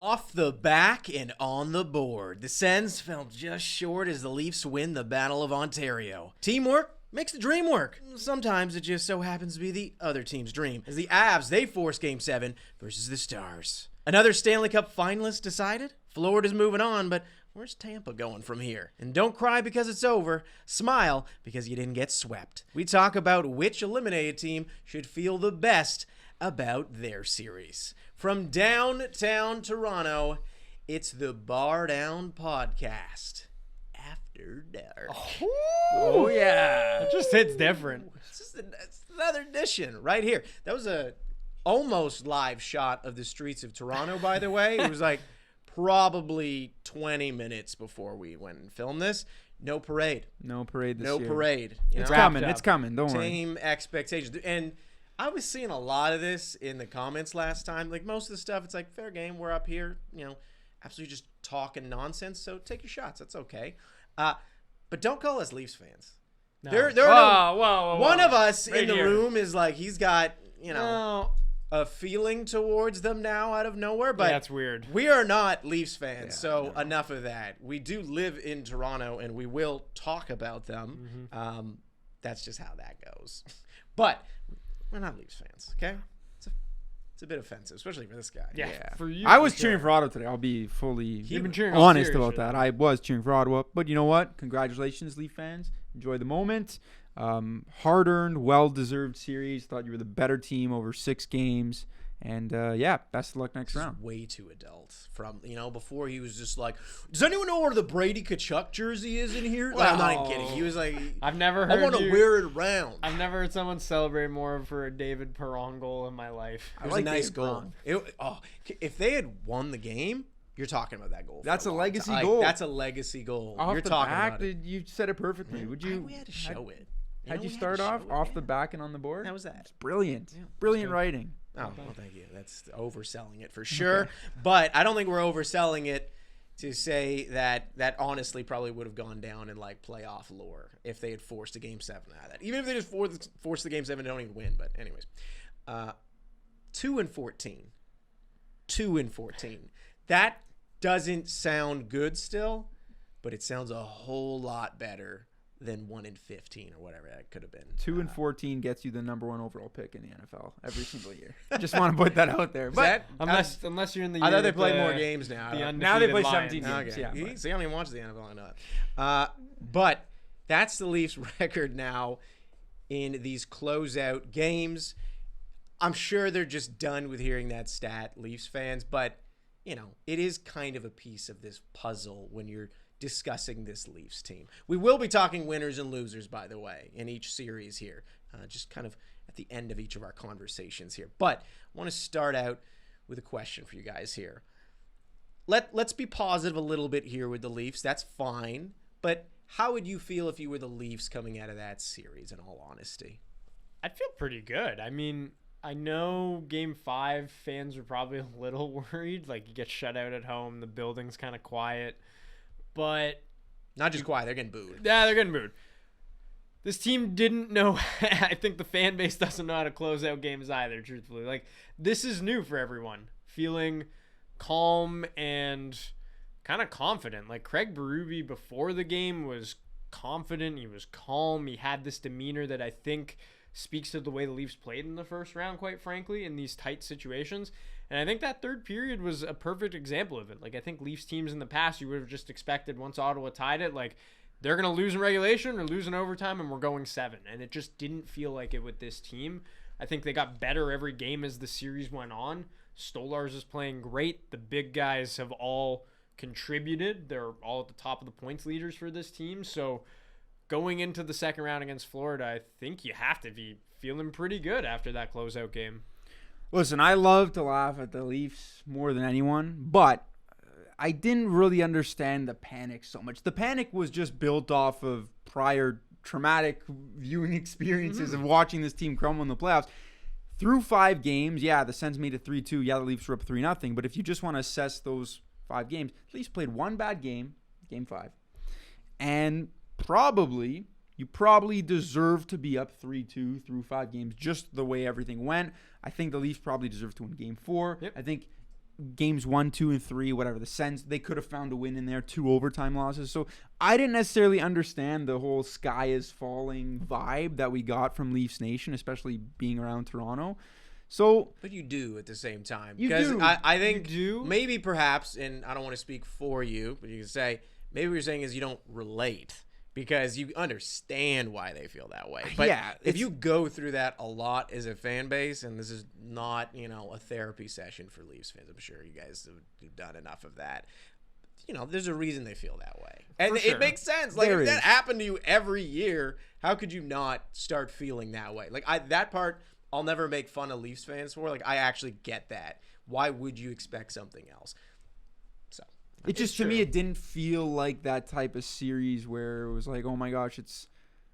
Off the back and on the board, the Sens fell just short as the Leafs win the Battle of Ontario. Teamwork makes the dream work. Sometimes it just so happens to be the other team's dream, as the Avs, they force Game 7 versus the Stars. Another Stanley Cup finalist decided? Florida's moving on, but where's Tampa going from here? And don't cry because it's over. Smile because you didn't get swept. We talk about which eliminated team should feel the best about their series. From downtown Toronto, it's the Bardown podcast. After dark. Oh yeah. It just hits different. It's another edition right here. That was a almost live shot of the streets of Toronto, by the way. It was like probably 20 minutes before we went and filmed this. No parade. No parade this No year. parade. It's coming. It's coming. Don't worry. Same expectations. And I was seeing a lot of this in the comments last time. Like most of the stuff, it's like, fair game. We're up here, absolutely just talking nonsense. So take your shots. That's okay. But don't call us Leafs fans. No. Whoa. One of us Right in the here. room is like, he's got, a feeling towards them now out of nowhere. But that's weird. we are not Leafs fans. Yeah, so no. enough of that. We do live in Toronto and we will talk about them. Mm-hmm. That's just how that goes. But we're not Leafs fans, okay? It's a bit offensive, especially for this guy. Yeah. For you. I was for cheering sure. for Ottawa today. I'll be fully You've been cheering all honest series, about shouldn't that. I was cheering for Ottawa. But you know what? Congratulations, Leaf fans. Enjoy the moment. Hard-earned, well-deserved series. Thought you were the better team over 6 games. And, best of luck next This is round. way too adult. From, before he was just like, does anyone know where the Brady Kachuk jersey is in here? Like, I'm not even kidding. He was like, I've never I heard want to wear it around. I've never heard someone celebrate more for a David Perron goal in my life. It was a nice goal. If they had won the game, you're talking about that goal. That's a long legacy time. goal. That's a legacy goal. Off You're the talking back, about it. you said it perfectly. Would you? We had to show it. How'd you we had start to off? show it, Off the yeah. back and on the board? How was that? It's brilliant. Yeah, Brilliant good. writing. Oh, well, thank you. That's overselling it for sure. But I don't think we're overselling it to say that honestly probably would have gone down in like playoff lore if they had forced a Game 7 out of that. Even if they just forced the Game 7 and don't even win. But anyways, 2-14. 2-14. That doesn't sound good still, but it sounds a whole lot better than 1-15 or whatever that could have been. 2-14 gets you the number 1 overall pick in the NFL every single year. Just want to put that out there. But Unless you're in the year I thought they with play the- more games now. the now they play undefeated 17 Lions. games. Okay. Yeah, but- See, I don't even watch the NFL. I know that. But that's the Leafs' record now in these closeout games. I'm sure they're just done with hearing that stat, Leafs fans. But, it is kind of a piece of this puzzle when you're discussing this Leafs team. We will be talking winners and losers, by the way, in each series here, just kind of at the end of each of our conversations here. But I want to start out with a question for you guys here. Let's be positive a little bit here with the Leafs. That's fine. But how would you feel if you were the Leafs coming out of that series, in all honesty? I'd feel pretty good. I mean, I know Game 5 fans are probably a little worried. Like, you get shut out at home. The building's kind of quiet. But Not just quiet. They're getting booed. yeah, they're getting booed. This team didn't know. I think the fan base doesn't know how to close out games either, truthfully. Like, this is new for everyone. Feeling calm and kind of confident. Like, Craig Berube before the game was confident. He was calm. He had this demeanor that I think speaks to the way the Leafs played in the first round, quite frankly, in these tight situations. And I think that third period was a perfect example of it. Like, I think Leafs teams in the past, you would have just expected once Ottawa tied it, like, they're going to lose in regulation or lose in overtime and we're going 7. And it just didn't feel like it with this team. I think they got better every game as the series went on. Stolarz is playing great. The big guys have all contributed. They're all at the top of the points leaders for this team. So going into the second round against Florida, I think you have to be feeling pretty good after that closeout game. Listen, I love to laugh at the Leafs more than anyone, but I didn't really understand the panic so much. The panic was just built off of prior traumatic viewing experiences of watching this team crumble in the playoffs. Through 5 games, yeah, the Sens made it 3-2. Yeah, the Leafs were up 3-0. But if you just want to assess those 5 games, the Leafs played one bad game, Game 5. And you probably deserve to be up 3-2 through 5 games, just the way everything went. I think the Leafs probably deserve to win Game 4. Yep. I think games 1, 2, and 3, whatever, the Sens, they could have found a win in there, 2 overtime losses. So I didn't necessarily understand the whole sky is falling vibe that we got from Leafs Nation, especially being around Toronto. So, but you do at the same time. You because do. I think You do? maybe perhaps, and I don't want to speak for you, but you can say maybe what you're saying is you don't relate because you understand why they feel that way. But Yeah, if you go through that a lot as a fan base, and this is not, a therapy session for Leafs fans, I'm sure you guys have done enough of that. There's a reason they feel that way. And For sure. it makes sense. Like, There if that is. happened to you every year, how could you not start feeling that way? Like, that part, I'll never make fun of Leafs fans for. Like, I actually get that. Why would you expect something else? So, it just, to true. me, it didn't feel like that type of series where it was like, oh my gosh, it's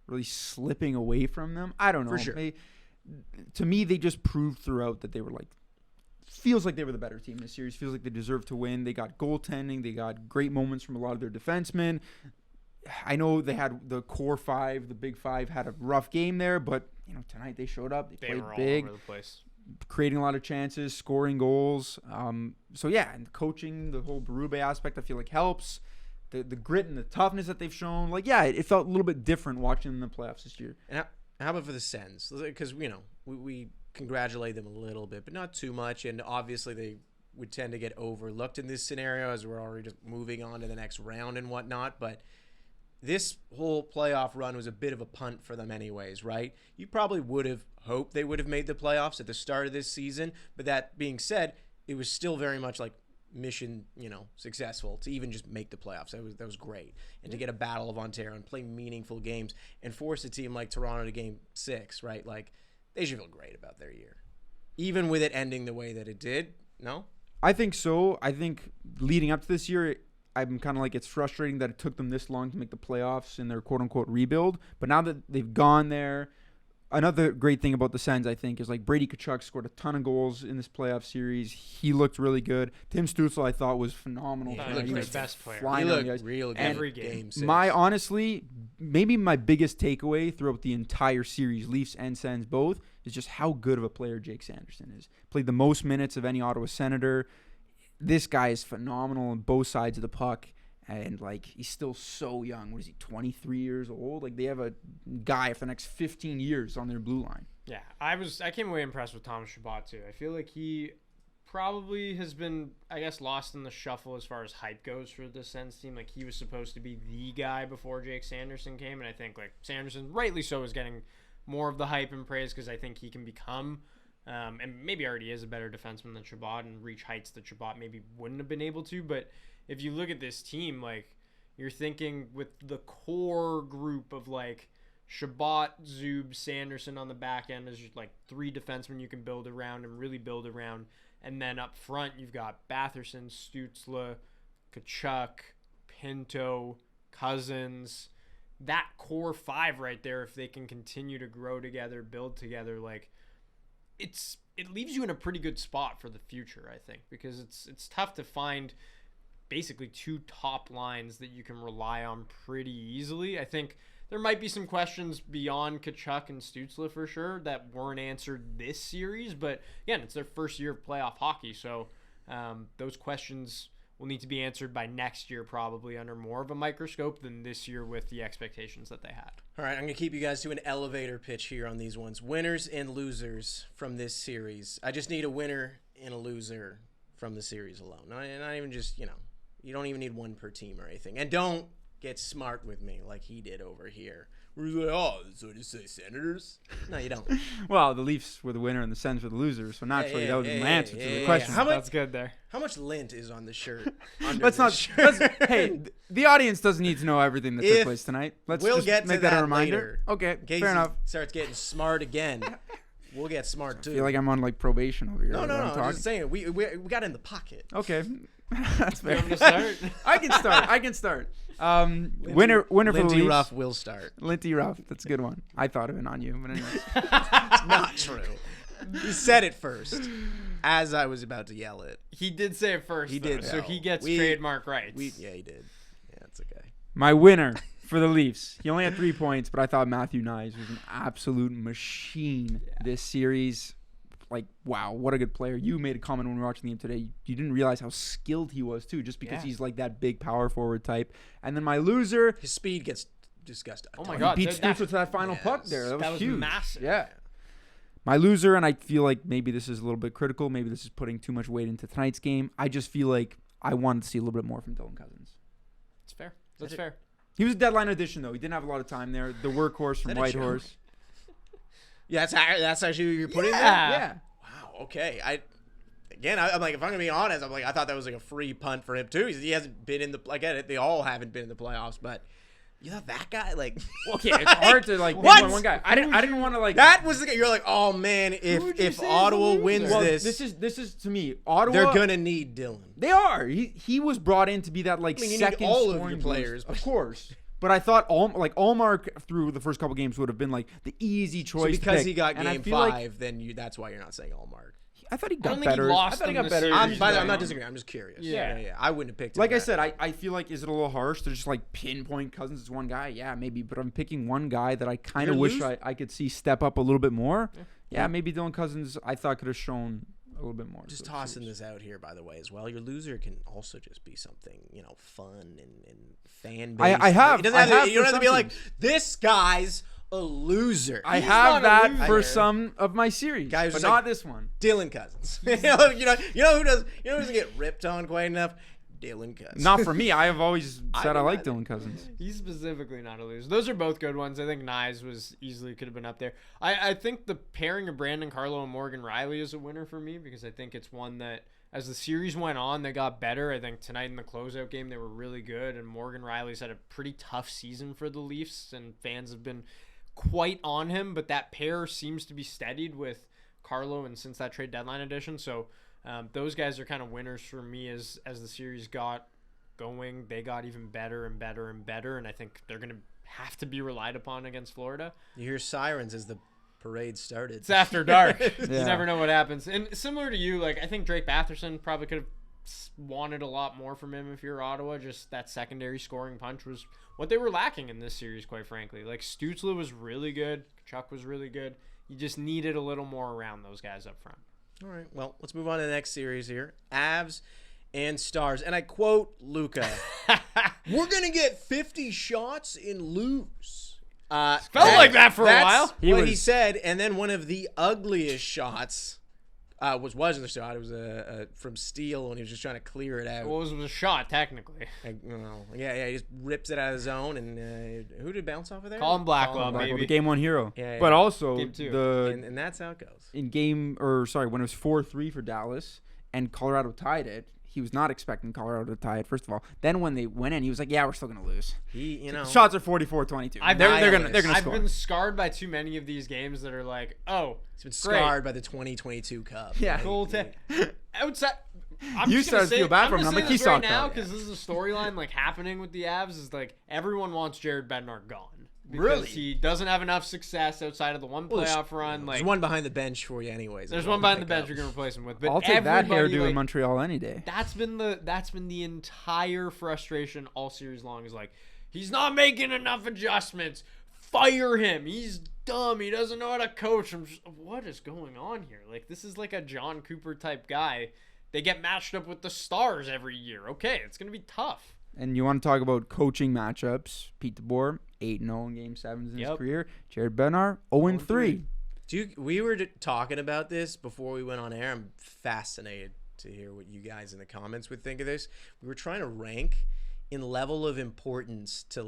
really slipping away from them. I don't know. For sure. To me, they just proved throughout that they were like, feels like they were the better team in the series. Feels like they deserved to win. They got goaltending. They got great moments from a lot of their defensemen. I know they had the core 5, the big 5 had a rough game there, but tonight they showed up. They They played were all big, over the place. creating a lot of chances, scoring goals. So yeah, and coaching, the whole Berube aspect, I feel like helps. The grit and the toughness that they've shown, like, yeah, it felt a little bit different watching them in the playoffs this year. and how about for the Sens? Because, we congratulate them a little bit, but not too much. And obviously they would tend to get overlooked in this scenario as we're already just moving on to the next round and whatnot. But this whole playoff run was a bit of a punt for them anyways, right? You probably would have hoped they would have made the playoffs at the start of this season. But that being said, it was still very much like mission, successful to even just make the playoffs. That was great. And to get a Battle of Ontario and play meaningful games and force a team like Toronto to game 6, right? Like, they should feel great about their year. Even with it ending the way that it did, no? I think so. I think leading up to this year, I'm kind of like, it's frustrating that it took them this long to make the playoffs in their quote-unquote rebuild. But now that they've gone there, another great thing about the Sens, I think, is like Brady Tkachuk scored a ton of goals in this playoff series. He looked really good. Tim Stützle, I thought, was phenomenal. Yeah, he tonight. looked He their was best player. flying He on the looked ice. real good. Every game. Six. Honestly, maybe my biggest takeaway throughout the entire series, Leafs and Sens both, is just how good of a player Jake Sanderson is. Played the most minutes of any Ottawa Senator. This guy is phenomenal on both sides of the puck. And, like, he's still so young. What is he, 23 years old? Like, they have a guy for the next 15 years on their blue line. Yeah, I came away impressed with Thomas Chabot too. I feel like he probably has been, I guess, lost in the shuffle as far as hype goes for the Sens team. Like, he was supposed to be the guy before Jake Sanderson came, and I think, like, Sanderson, rightly so, is getting more of the hype and praise because I think he can become, and maybe already is, a better defenseman than Chabot and reach heights that Chabot maybe wouldn't have been able to. But if you look at this team, like, you're thinking with the core group of, like, Chabot, Zub, Sanderson on the back end is just like 3 defensemen you can build around and really build around. And then up front, you've got Batherson, Stützle, Tkachuk, Pinto, Cousins. That core 5 right there, if they can continue to grow together, build together, like, it leaves you in a pretty good spot for the future, I think, because it's tough to find basically 2 top lines that you can rely on pretty easily. I think there might be some questions beyond Tkachuk and Stützle for sure that weren't answered this series, but again, it's their first year of playoff hockey, so those questions will need to be answered by next year, probably under more of a microscope than this year with the expectations that they had. All right, I'm going to keep you guys to an elevator pitch here on these ones. Winners and losers from this series. I just need a winner and a loser from the series alone. Not even just, you don't even need one per team or anything. And don't get smart with me like he did over here. Where he's like, oh, so you say Senators? No, you don't. Well, the Leafs were the winner and the Sens were the losers, so naturally that would be my answer to the question. How much- That's good there. How much lint is on the shirt? Under Let's this not. shirt? Hey, the audience doesn't need to know everything that took If- place tonight. Let's we'll just get to make that a that reminder. later. Okay, In case fair he enough. starts getting smart again, we'll get smart too. I feel like I'm on like probation over here. no, when I'm I'm talking. just saying we got in the pocket. Okay, that's fair. You want me to start? I can start. Winner for the Lindsey Leafs. Ruff will start. Lindsey Ruff. That's a good one. I thought of it on you, but anyway. It's not true. He said it first, as I was about to yell it. He did say it first, He though, did. so No. he gets We- trademark rights. Yeah, he did. Yeah, it's okay. My winner for the Leafs. He only had 3 points, but I thought Matthew Nyes was an absolute machine this series. like, wow, what a good player. You made a comment when we were watching the game today. You didn't realize how skilled he was too, just because he's like that big power forward type. And then my loser, his speed gets discussed. Oh my God, he beat Stutz with that final puck there. That was huge. Massive. Yeah. My loser, and I feel like maybe this is a little bit critical. Maybe this is putting too much weight into tonight's game. I just feel like I wanted to see a little bit more from Dylan Cousins. That's fair. That's fair. He was a deadline addition, though. He didn't have a lot of time there. The workhorse from Whitehorse. Yeah, that's actually who you're putting there? Yeah. Wow, okay. I'm like, if I'm going to be honest, I'm like, I thought that was like a free punt for him, too. He hasn't been in the, I get it, they all haven't been in the playoffs, but you thought that guy, like. Okay, it's hard to, like, what? pinpoint one guy. I didn't want to, like. That was the guy, you're like, oh, man, if Ottawa wins this. This is, to me, Ottawa. They're going to need Dylan. They are. He was brought in to be that, like, you second need all of scoring your players. Boost. Of course. But I thought Allmark through the first couple games would have been like the easy choice. So because to he got and game 5, then that's why you're not saying Allmark. I thought he got I don't think he better. lost I thought he them got this better. series. I'm not disagreeing. I'm just curious. Yeah. I wouldn't have picked him. Like I said, I feel like, is it a little harsh to just like pinpoint Cousins as one guy? Yeah, maybe. But I'm picking one guy that I kind of wish I could see step up a little bit more. Yeah, maybe Dylan Cousins I thought could have shown a little bit more. Just tossing this out here, by the way, as well. Your loser can also just be something, fun and fan based. I have. You don't have to be like, this guy's a loser. I have that for some of my series, Guys, but not not this one. Dylan Cousins. you know who doesn't get ripped on quite enough? Dylan Cousins. Not for me. I have always said I like Dylan Cousins. He's specifically not a loser. Those are both good ones. I think Nyes was easily could have been up there. I think the pairing of Brandon Carlo and Morgan Riley is a winner for me because I think it's one that as the series went on, they got better. I think tonight in the closeout game, they were really good. And Morgan Riley's had a pretty tough season for the Leafs, and fans have been quite on him. But that pair seems to be steadied with Carlo and since that trade deadline edition. So those guys are kind of winners for me as the series got going. They got even better and better and better. And I think they're going to have to be relied upon against Florida. You hear sirens as the parade started. It's after dark. You never know what happens. And similar to you, like I think Drake Batherson probably could have wanted a lot more from him if you're Ottawa. Just that secondary scoring punch was what they were lacking in this series, quite frankly. Like Stützle was really good. Chuck was really good. You just needed a little more around those guys up front. All right, well, let's move on to the next series here. Avs and Stars. And I quote Luca, we're going to get 50 shots and lose. Felt like that for a while. He said, and then one of the ugliest shots wasn't a shot. It was from Steele when he was just trying to clear it out. Well, it was a shot, technically. He just rips it out of the zone. And who did it bounce off of there? Colin Blackwell, maybe. The game one hero. Yeah. But also Game two. And that's how it goes. when it was 4-3 for Dallas and Colorado tied it, he was not expecting Colorado to tie it, first of all. Then when they went in, he was like, yeah, we're still going to lose. Shots are 44-22. They're going to I've score. been scarred by too many of these games that are like, he's been scarred by the 2022 Cup. Yeah. Outside. I'm You just gonna started to feel bad for him. I'm like, he this right sucked now up. because this is a storyline like happening with the Avs. Is like everyone wants Jared Bednar gone. Because Really? he doesn't have enough success outside of the one playoff run. There's Like one behind the bench for you, anyways. there's one behind the bench you're gonna replace him with. But I'll take that everybody, hairdo in Montreal any day. That's been the entire frustration all series long. Is like he's not making enough adjustments. Fire him. He's dumb. He doesn't know how to coach. What is going on here? Like this is like a John Cooper type guy. They get matched up with the Stars every year. Okay, it's gonna be tough. And you want to talk about coaching matchups? Pete DeBoer, 8-0 in Game 7s in his career. Jared Bednar, 0-3. We were talking about this before we went on air. I'm fascinated to hear what you guys in the comments would think of this. We were trying to rank in level of importance to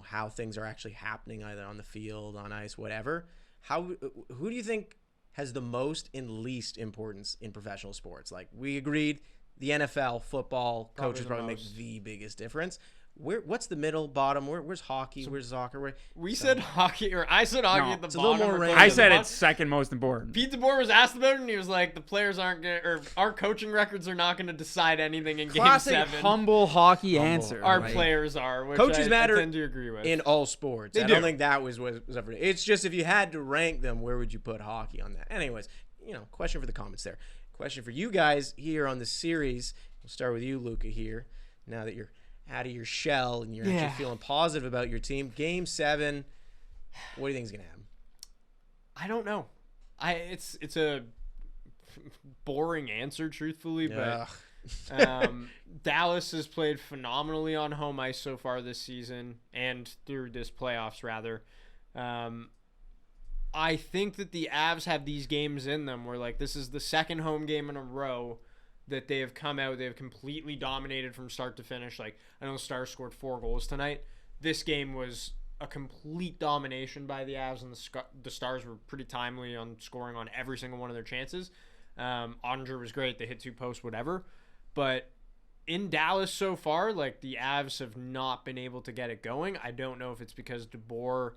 how things are actually happening either on the field, on ice, whatever. Who do you think has the most and least importance in professional sports? Like we agreed, the NFL, football, coaches probably make the biggest difference. What's the middle, bottom? Where's hockey? Where's soccer? We said hockey, or I said hockey at the it's a little bottom. more or random. I said it's second most important. Pete DeBoer was asked about it, and he was like, "The players aren't gonna, or our coaching records are not gonna decide anything in Classic Game 7. humble hockey answer. Our players are, which Coaches matter I tend to agree with. in all sports. They I do. don't think that was up for it. It's just if you had to rank them, where would you put hockey on that? Anyways, question for the comments there. Question for you guys here on the series. We'll start with you, Luca, here. Now that you're out of your shell and you're actually feeling positive about your team. Game 7, what do you think is going to happen? I don't know. It's a boring answer, truthfully, but Ugh. Dallas has played phenomenally on home ice so far this season and through this playoffs, rather. I think that the Avs have these games in them where, like, this is the second home game in a row that they have come out. They have completely dominated from start to finish. Like, I know the Stars scored 4 goals tonight. This game was a complete domination by the Avs, and the Stars were pretty timely on scoring on every single one of their chances. Ottinger was great. They hit 2 posts, whatever. But in Dallas so far, like, the Avs have not been able to get it going. I don't know if it's because DeBoer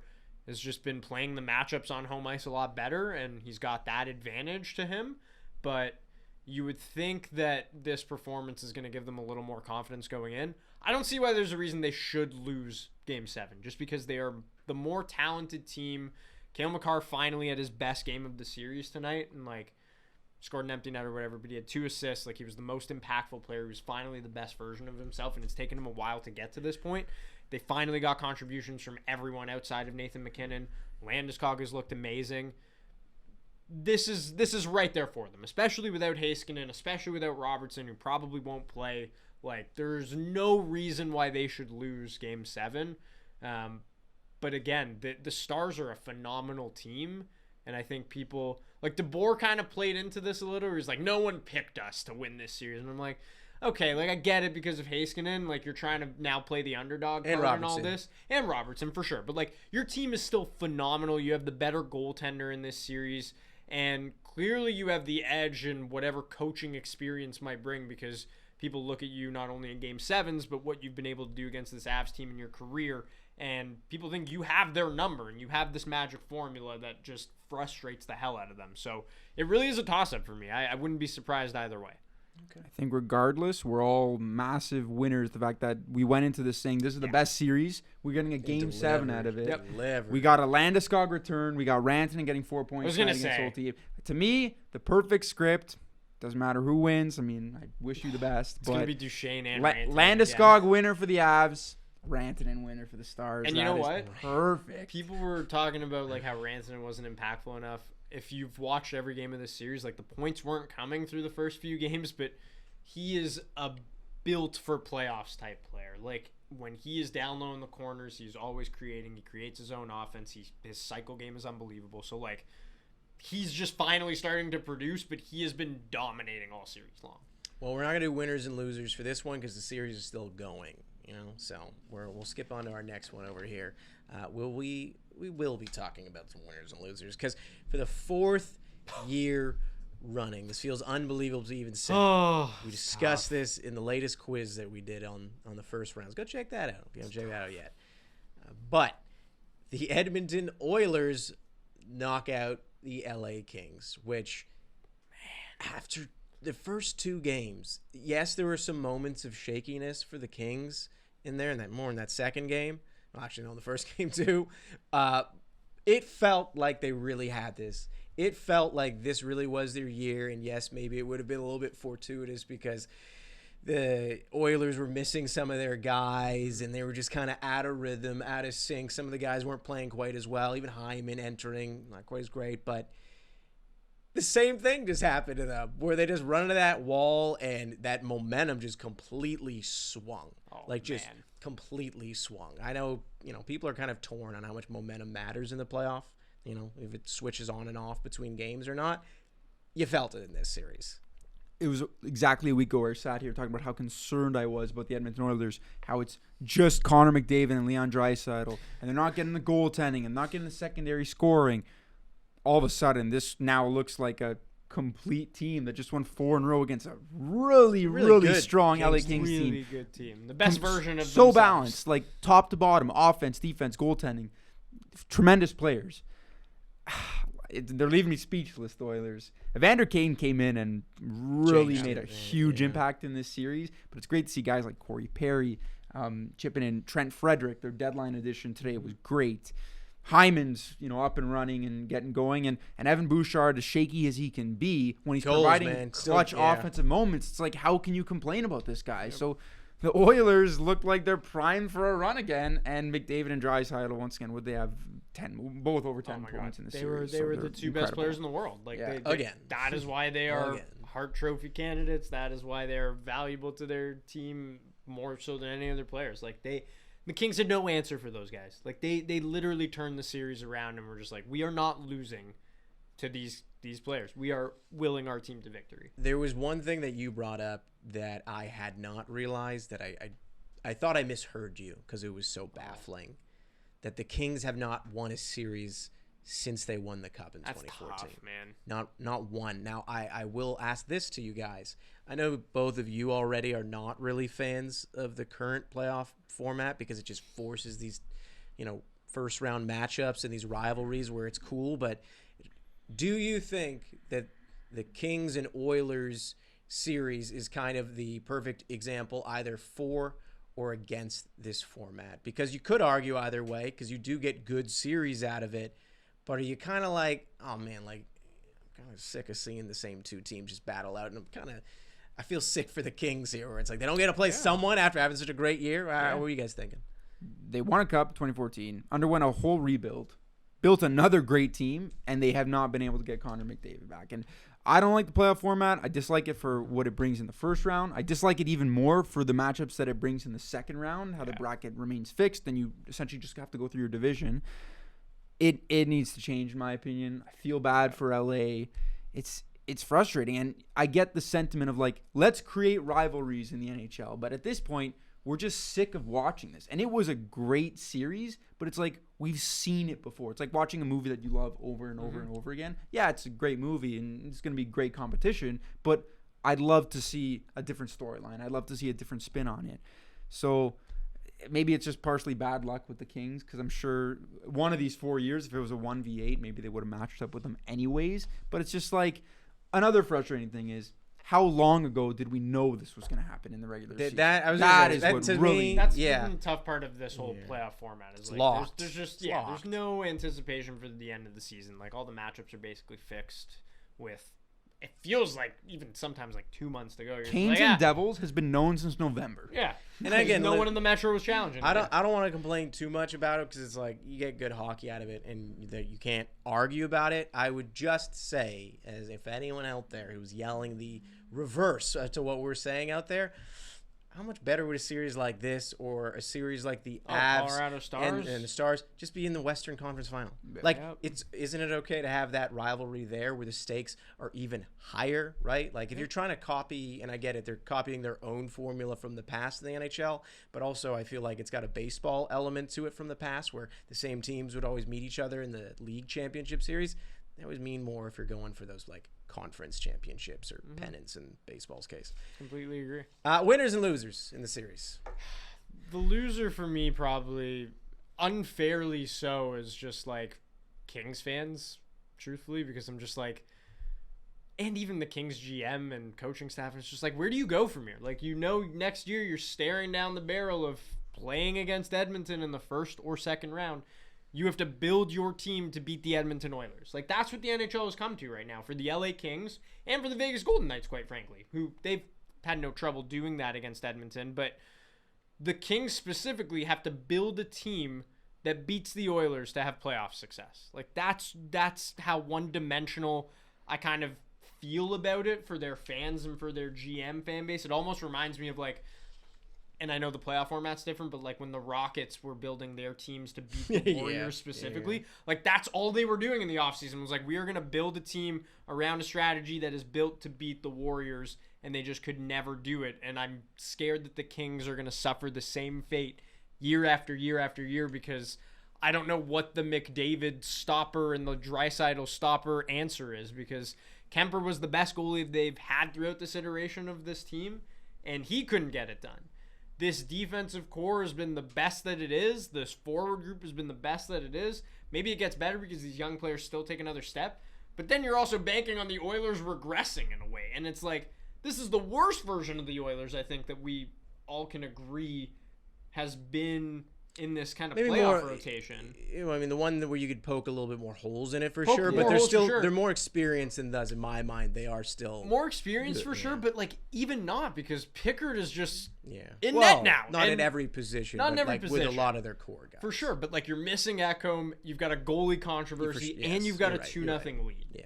has just been playing the matchups on home ice a lot better, and he's got that advantage to him. But you would think that this performance is going to give them a little more confidence going in. I don't see why there's a reason they should lose Game 7, just because they are the more talented team. Cale Makar finally had his best game of the series tonight, and, like, scored an empty net or whatever, but he had 2 assists. Like, he was the most impactful player. He was finally the best version of himself, and it's taken him a while to get to this point. They finally got contributions from everyone outside of Nathan McKinnon. Landeskog has looked amazing. This is right there for them, especially without Heiskanen, especially without Robertson, who probably won't play. Like, there's no reason why they should lose Game 7. But again, the Stars are a phenomenal team, and I think people, like, DeBoer kind of played into this a little. He's like, no one picked us to win this series. And I'm like, okay, like, I get it because of Heiskanen. Like, you're trying to now play the underdog And card and all Robertson. this. And Robertson, for sure. But, like, your team is still phenomenal. You have the better goaltender in this series. And clearly you have the edge in whatever coaching experience might bring, because people look at you not only in Game 7s, but what you've been able to do against this Avs team in your career. And people think you have their number and you have this magic formula that just frustrates the hell out of them. So it really is a toss-up for me. I wouldn't be surprised either way. I think regardless, we're all massive winners. The fact that we went into this saying this is the best series. We're getting a Game 7 out of it. Delivered. We got a Landeskog return. We got Rantanen getting 4 points. I was gonna against say. Old Team. To me, the perfect script. Doesn't matter who wins. I mean, I wish you the best. It's going to but be Duchesne and Rantanen Landeskog winner for the Avs. Rantanen winner for the Stars. And you know That is what? Perfect. People were talking about, like, how Rantanen wasn't impactful enough. If you've watched every game of this series, like, the points weren't coming through the first few games, but he is a built for playoffs type player. Like, when he is down low in the corners, he's always creating. He creates his own offense. His cycle game is unbelievable. So, like, he's just finally starting to produce, but he has been dominating all series long. Well, we're not going to do winners and losers for this one because the series is still going, you know. So we'll skip on to our next one over here. We will be talking about some winners and losers because for the 4th year running, this feels unbelievable to even say. We discussed this in the latest quiz that we did on the first rounds. Go check that out if you haven't checked that out yet. But the Edmonton Oilers knock out the LA Kings, which, man, after the first 2 games, yes, there were some moments of shakiness for the Kings in there, and that more in that second game. Well, actually, no, in the first game too. It felt like they really had this. It felt like this really was their year, and yes, maybe it would have been a little bit fortuitous because the Oilers were missing some of their guys, and they were just kind of out of rhythm, out of sync. Some of the guys weren't playing quite as well. Even Hyman entering, not quite as great, but the same thing just happened to them, where they just run into that wall, and that momentum just completely swung. Completely swung. I know, you know, people are kind of torn on how much momentum matters in the playoff. You know, if it switches on and off between games or not. You felt it in this series. It was exactly a week ago where I sat here talking about how concerned I was about the Edmonton Oilers, how it's just Connor McDavid and Leon Draisaitl, and they're not getting the goaltending and not getting the secondary scoring. All of a sudden, this now looks like a complete team that just won 4 in a row against a really good strong LA Kings Kings team. Really good team. The best version of so themselves. balanced, like top to bottom, offense, defense, goaltending, tremendous players. They're leaving me speechless, the Oilers. Evander Kane came in and really Changed made a it, huge yeah. impact in this series. But it's great to see guys like Corey Perry chipping in. Trent Frederick, their deadline edition today, was great. Hyman's, up and running and getting going. And Evan Bouchard, as shaky as he can be, when he's providing clutch offensive moments, it's like, how can you complain about this guy? Yep. So the Oilers look like they're primed for a run again. And McDavid and Draisaitl, once again, would they have both over 10 Oh my points God. in the They series. were so the they're two best incredible. players in the world. Like Yeah. Again. that is why they are Again. Hart Trophy candidates. That is why they're valuable to their team more so than any other players. Like the Kings had no answer for those guys. Like they literally turned the series around and were just like, we are not losing to these players. We are willing our team to victory. There was one thing that you brought up that I had not realized that I thought I misheard you because it was so baffling that the Kings have not won a series since they won the Cup in That's 2014. tough, man. Not one. Now I will ask this to you guys. I know both of you already are not really fans of the current playoff format because it just forces these, first round matchups and these rivalries where it's cool. But do you think that the Kings and Oilers series is kind of the perfect example either for or against this format? Because you could argue either way because you do get good series out of it. But are you kind of like, oh man, like I'm kind of sick of seeing the same two teams just battle out, and I feel sick for the Kings here, where it's like they don't get to play someone after having such a great year. What were you guys thinking? They won a Cup in 2014, underwent a whole rebuild, built another great team, and they have not been able to get Connor McDavid back. And I don't like the playoff format. I dislike it for what it brings in the first round. I dislike it even more for the matchups that it brings in the second round, how the bracket remains fixed, and you essentially just have to go through your division. It needs to change, in my opinion. I feel bad for LA. It's frustrating, and I get the sentiment of like, let's create rivalries in the NHL. But at this point, we're just sick of watching this. And it was a great series, but it's like we've seen it before. It's like watching a movie that you love over and over and over again. Yeah, it's a great movie, and it's going to be great competition, but I'd love to see a different storyline. I'd love to see a different spin on it. So maybe it's just partially bad luck with the Kings because I'm sure one of these 4 years, if it was a 1v8, maybe they would have matched up with them anyways. But it's just like another frustrating thing is how long ago did we know this was going to happen in the regular season? That is what really. That's the tough part of this whole playoff format. Is it's like locked. There's no anticipation for the end of the season. Like all the matchups are basically fixed with. It feels like even sometimes like 2 months to go. You're Canes like, and Devils has been known since November. Yeah, and again, no one in the Metro was challenging. I don't want to complain too much about it because it's like you get good hockey out of it, and that you can't argue about it. I would just say, as if anyone out there who's yelling the reverse to what we're saying out there, how much better would a series like this or a series like the Avs Colorado Stars and the Stars just be in the Western Conference Final? Like, isn't it okay to have that rivalry there where the stakes are even higher, right? Like, if you're trying to copy, and I get it, they're copying their own formula from the past in the NHL, but also I feel like it's got a baseball element to it from the past where the same teams would always meet each other in the league championship series. That would mean more if you're going for those, like, conference championships or pennants in baseball's case. Completely agree. Winners and losers in the series. The loser for me, probably unfairly so, is just like Kings fans, truthfully, because I'm just like, and even the Kings GM and coaching staff, it's just like, where do you go from here? Like, next year you're staring down the barrel of playing against Edmonton in the first or second round. You have to build your team to beat the Edmonton Oilers. Like, that's what the NHL has come to right now for the LA Kings and for the Vegas Golden Knights, quite frankly, who they've had no trouble doing that against Edmonton. But the Kings specifically have to build a team that beats the Oilers to have playoff success. Like, that's how one-dimensional I kind of feel about it for their fans and for their GM fan base. It almost reminds me of, like, and I know the playoff format's different, but like when the Rockets were building their teams to beat the Warriors specifically, like that's all they were doing in the offseason was like, we are going to build a team around a strategy that is built to beat the Warriors, and they just could never do it. And I'm scared that the Kings are going to suffer the same fate year after year after year because I don't know what the McDavid stopper and the Draisaitl stopper answer is, because Kemper was the best goalie they've had throughout this iteration of this team, and he couldn't get it done. This defensive core has been the best that it is. This forward group has been the best that it is. Maybe it gets better because these young players still take another step. But then you're also banking on the Oilers regressing in a way. And it's like, this is the worst version of the Oilers, I think, that we all can agree has been in this kind of Maybe playoff more- rotation. I mean, the one where you could poke a little bit more holes in it for Poke sure, more but they're holes for still sure. they're more experienced than thus. In my mind, they are still More experience Yeah. for sure, but like even not because Pickard is just yeah in well, net now. Not in and- every position, not in but every like with position. a lot of their core guys for sure. But like you're missing Ekholm, you've got a goalie controversy, yes, and you've got a you're right, 2-0 lead. Yeah.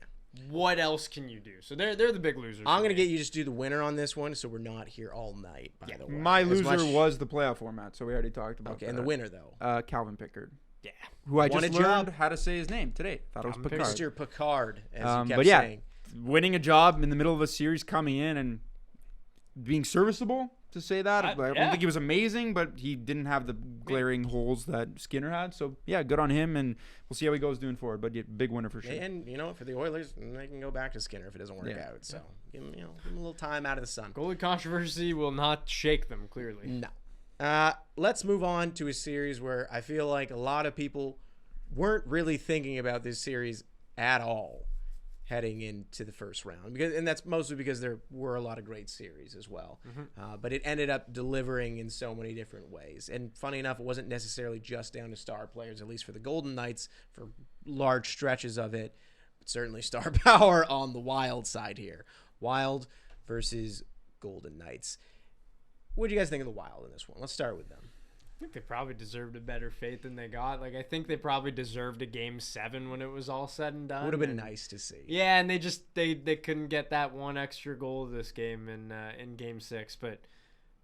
What else can you do? So they're the big losers. I'm for gonna me. get you just do the winner on this one, so we're not here all night. By the way, My As loser much- was the playoff format, so we already talked about okay, that. and the winner though, Calvin Pickard, Yeah. who I Won just a learned job. how to say his name today. Thought it was Calvin Picard. Pickard. Mr. Picard, as you kept But yeah, saying. winning a job in the middle of a series, coming in and being serviceable, to say that. I don't yeah. think he was amazing, but he didn't have the glaring holes that Skinner had. So yeah, good on him, and we'll see how he goes doing forward. But yeah, big winner for sure. And you know, for the Oilers, they can go back to Skinner if it doesn't work Yeah. out. So give him a little time out of the sun. Goalie controversy will not shake them. Clearly. No. Let's move on to a series where I feel like a lot of people weren't really thinking about this series at all heading into the first round, and that's mostly because there were a lot of great series as well. But it ended up delivering in so many different ways. And funny enough, it wasn't necessarily just down to star players, at least for the Golden Knights for large stretches of it, but certainly star power on the Wild side here. Wild versus Golden Knights. What do you guys think of the Wild in this one? Let's start with them. I think they probably deserved a better fate than they got. Like I think they probably deserved a Game 7 when it was all said and done. Would have been and- nice to see. Yeah, and they just they couldn't get that one extra goal this game in Game 6, but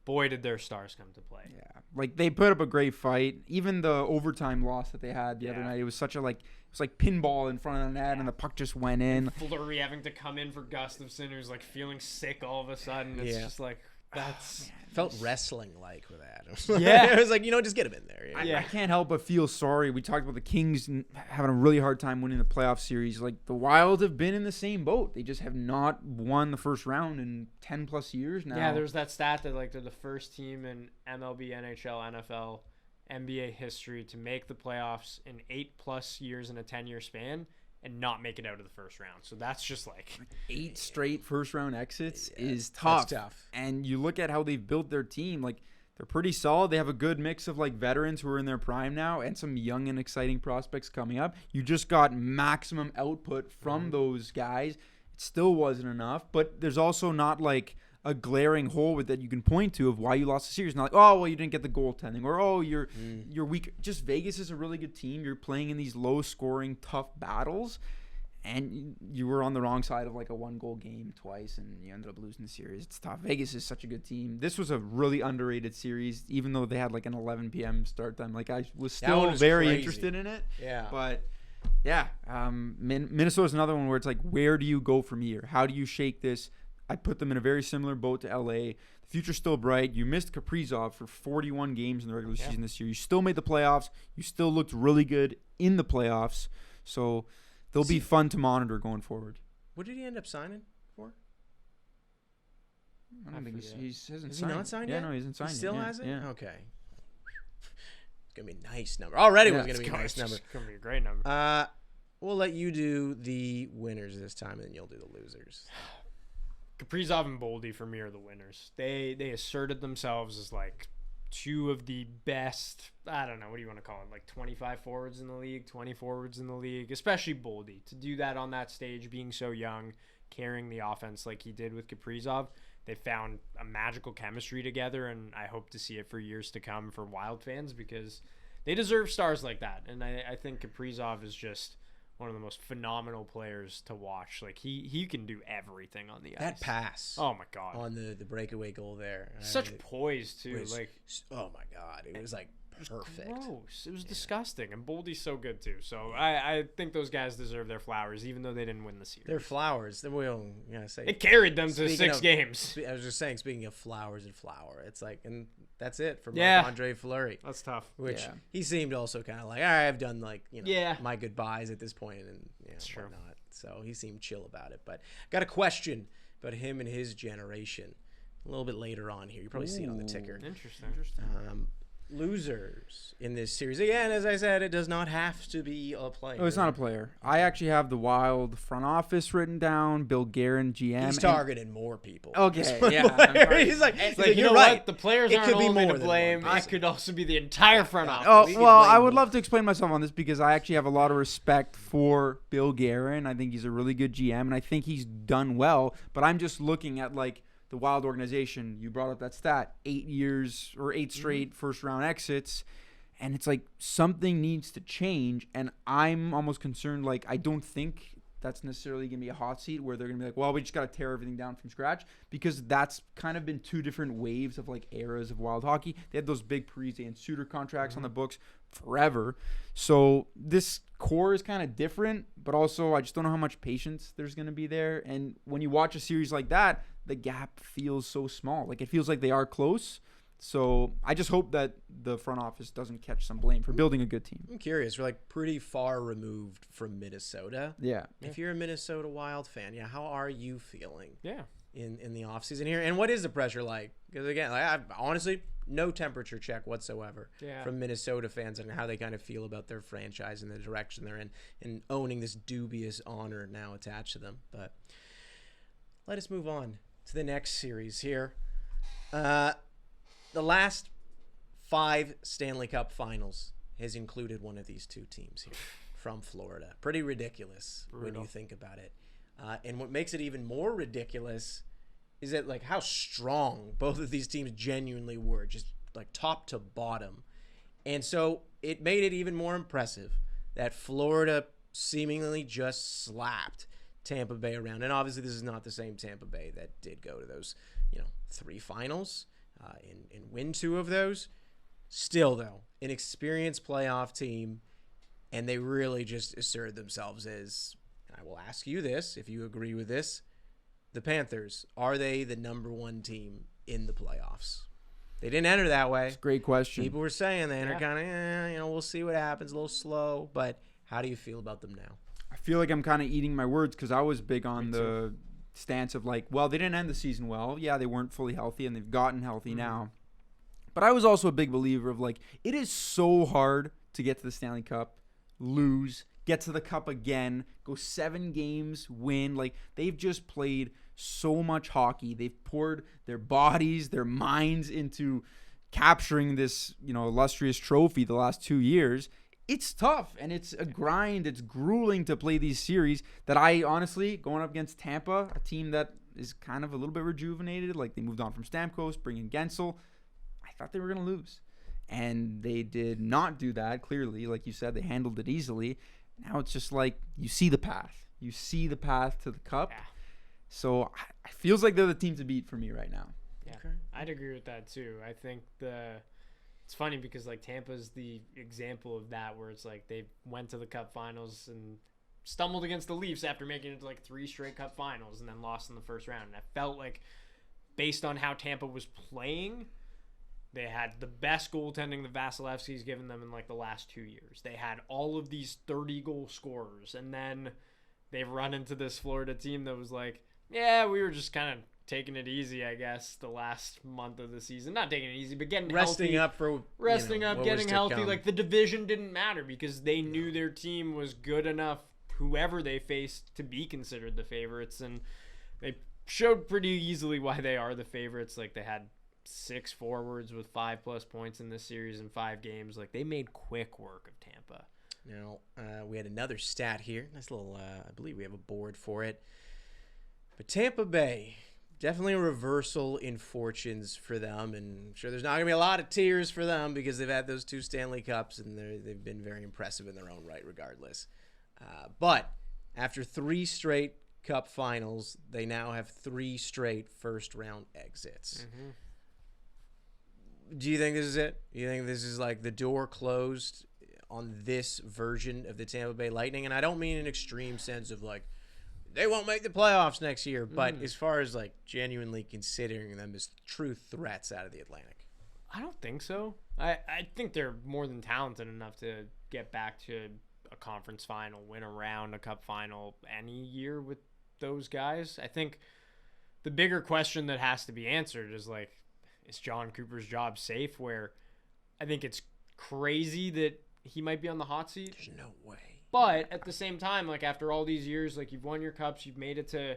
boy did their stars come to play. Yeah, like they put up a great fight. Even the overtime loss that they had the other Yeah. night, it was such a it was like pinball in front of the net, and the puck just went in. Fleury having to come in for Gustafsson, who's like feeling sick all of a sudden. It's Yeah. just like that's Felt wrestling like with that. Yeah. It was like, just get him in there. I Yeah. can't help but feel sorry. We talked about the Kings having a really hard time winning the playoff series. Like the Wild have been in the same boat. They just have not won the first round in 10 plus years now. Yeah, there's that stat that like they're the first team in MLB, NHL, NFL, NBA history to make the playoffs in 8+ years in a 10-year span and not make it out of the first round. So that's just like 8 straight first round exits Yeah, is tough. that's tough. And you look at how they've built their team, like they're pretty solid. They have a good mix of like veterans who are in their prime now and some young and exciting prospects coming up. You just got maximum output from those guys. It still wasn't enough, but there's also not like a glaring hole with that you can point to of why you lost the series. Not like, oh, well, you didn't get the goaltending, or oh, you're weak. Just Vegas is a really good team. You're playing in these low-scoring, tough battles, and you were on the wrong side of like a 1-goal game twice, and you ended up losing the series. It's tough. Vegas is such a good team. This was a really underrated series, even though they had like an 11 p.m. start time. Like I was That one still was very crazy. interested in it, Yeah. but. Yeah, Minnesota's another one where it's like, where do you go from here? How do you shake this? I put them in a very similar boat to LA. The future's still bright. You missed Kaprizov for 41 games in the regular season this year. You still made the playoffs. You still looked really good in the playoffs. So they'll be fun to monitor going forward. What did he end up signing for? I don't think forget. he hasn't Has he signed. not signed yeah, yet? no, he hasn't signed He still yet. hasn't? Yeah. Okay. It's going to be a nice number. Already Yeah, was going to be a nice number. It's gonna be a great number. We'll let you do the winners this time, and then you'll do the losers. Kaprizov and Boldy for me are the winners. They asserted themselves as like two of the best, I don't know, what do you want to call it, like 25 forwards in the league, 20 forwards in the league, especially Boldy. To do that on that stage, being so young, carrying the offense like he did with Kaprizov, they found a magical chemistry together, and I hope to see it for years to come for Wild fans because they deserve stars like that. And I think Kaprizov is just one of the most phenomenal players to watch. Like he can do everything on the ice. That pass Oh my god. on the breakaway goal there. Such poise too. was- Like oh, my God. It was like perfect. gross. It was disgusting. And Boldy's so good too. So I think those guys deserve their flowers, even though they didn't win the series. They're flowers. We'll say. It carried them to Speaking 6 of- games. I was just saying, speaking of flowers and flower, it's like, and that's it for Yeah. Marc-Andre Fleury. That's tough. Which Yeah. he seemed also kind of like, all right, I've done like, Yeah. my goodbyes at this point, and true. whatnot. So he seemed chill about it. But got a question about him and his generation a little bit later on here. You probably see it on the ticker. Interesting. losers in this series. Again, as I said, it does not have to be a player. No, it's not a player. I actually have the Wild front office written down. Bill Guerin, GM. He's targeting more people. Okay, yeah. He's like, you you're know right. what? The players It aren't could be only more to than blame. one It could also be the entire front office. Oh, We could well, blame I would both. love to explain myself on this because I actually have a lot of respect for Bill Guerin. I think he's a really good GM, and I think he's done well. But I'm just looking at, like, the Wild organization. You brought up that stat, 8 years or 8 straight first-round exits. And it's like something needs to change. And I'm almost concerned, like, I don't think that's necessarily going to be a hot seat where they're going to be like, well, we just got to tear everything down from scratch, because that's kind of been two different waves of, like, eras of Wild hockey. They had those big Parise and Suter contracts on the books forever. So this core is kind of different, but also I just don't know how much patience there's going to be there. And when you watch a series like that, the gap feels so small. Like, it feels like they are close. So I just hope that the front office doesn't catch some blame for building a good team. I'm curious. We're like pretty far removed from Minnesota. Yeah. If you're a Minnesota Wild fan, how are you feeling Yeah. in the offseason here? And what is the pressure like? Because, again, I honestly, no temperature check whatsoever from Minnesota fans and how they kind of feel about their franchise and the direction they're in and owning this dubious honor now attached to them. But let us move on to the next series here. The last 5 Stanley Cup finals has included one of these two teams here from Florida. Pretty ridiculous when you think about it. And what makes it even more ridiculous is that, like, how strong both of these teams genuinely were, just like top to bottom. And so it made it even more impressive that Florida seemingly just slapped Tampa Bay around. And obviously this is not the same Tampa Bay that did go to those, 3 finals. And win 2 of those. Still, though, an experienced playoff team, and they really just asserted themselves as, and I will ask you this, if you agree with this, the Panthers, are they the number 1 team in the playoffs? They didn't enter that way. It's a great question. People were saying they entered kind of, we'll see what happens, a little slow, but how do you feel about them now? I feel like I'm kind of eating my words because I was big on the stance of, like, well, they didn't end the season well. Yeah, they weren't fully healthy, and they've gotten healthy now. But I was also a big believer of, like, it is so hard to get to the Stanley Cup, lose, get to the Cup again, go 7 games, win. Like, they've just played so much hockey. They've poured their bodies, their minds into capturing this, illustrious trophy the last 2 years. It's tough, and it's a grind. It's grueling to play these series that I honestly, going up against Tampa, a team that is kind of a little bit rejuvenated, like they moved on from Stamkos, bringing Gensel, I thought they were going to lose. And they did not do that, clearly. Like you said, they handled it easily. Now it's just like you see the path. You see the path to the Cup. Yeah. So it feels like they're the team to beat for me right now. Yeah, I'd agree with that too. I think it's funny because, like, Tampa's the example of that, where it's like they went to the Cup Finals and stumbled against the Leafs after making it to, like, 3 straight Cup Finals and then lost in the first round. And I felt like, based on how Tampa was playing, they had the best goaltending that Vasilevsky's given them in, like, the last 2 years. They had all of these 30-goal scorers, and then they've run into this Florida team that was like, yeah, we were just kind of taking it easy, I guess, the last month of the season. Not taking it easy, but getting Resting healthy. up for Getting healthy. Like, the division didn't matter because they knew their team was good enough, whoever they faced, to be considered the favorites. And they showed pretty easily why they are the favorites. Like, they had 6 forwards with 5+ points in this series in 5 games. Like, they made quick work of Tampa. Now, we had another stat here. Nice little, I believe we have a board for it. But Tampa Bay, definitely a reversal in fortunes for them, and I'm sure there's not going to be a lot of tears for them because they've had those 2 Stanley Cups, and they've been very impressive in their own right regardless. But after 3 straight Cup finals, they now have 3 straight first-round exits. Mm-hmm. Do you think this is it? Do you think this is like the door closed on this version of the Tampa Bay Lightning? And I don't mean an extreme sense of, like, they won't make the playoffs next year, but as far as, like, genuinely considering them as true threats out of the Atlantic. I don't think so. I think they're more than talented enough to get back to a conference final, win a round, a Cup final any year with those guys. I think the bigger question that has to be answered is, like, is John Cooper's job safe? Where I think it's crazy that he might be on the hot seat. There's no way. But at the same time, like after all these years, like you've won your cups, you've made it to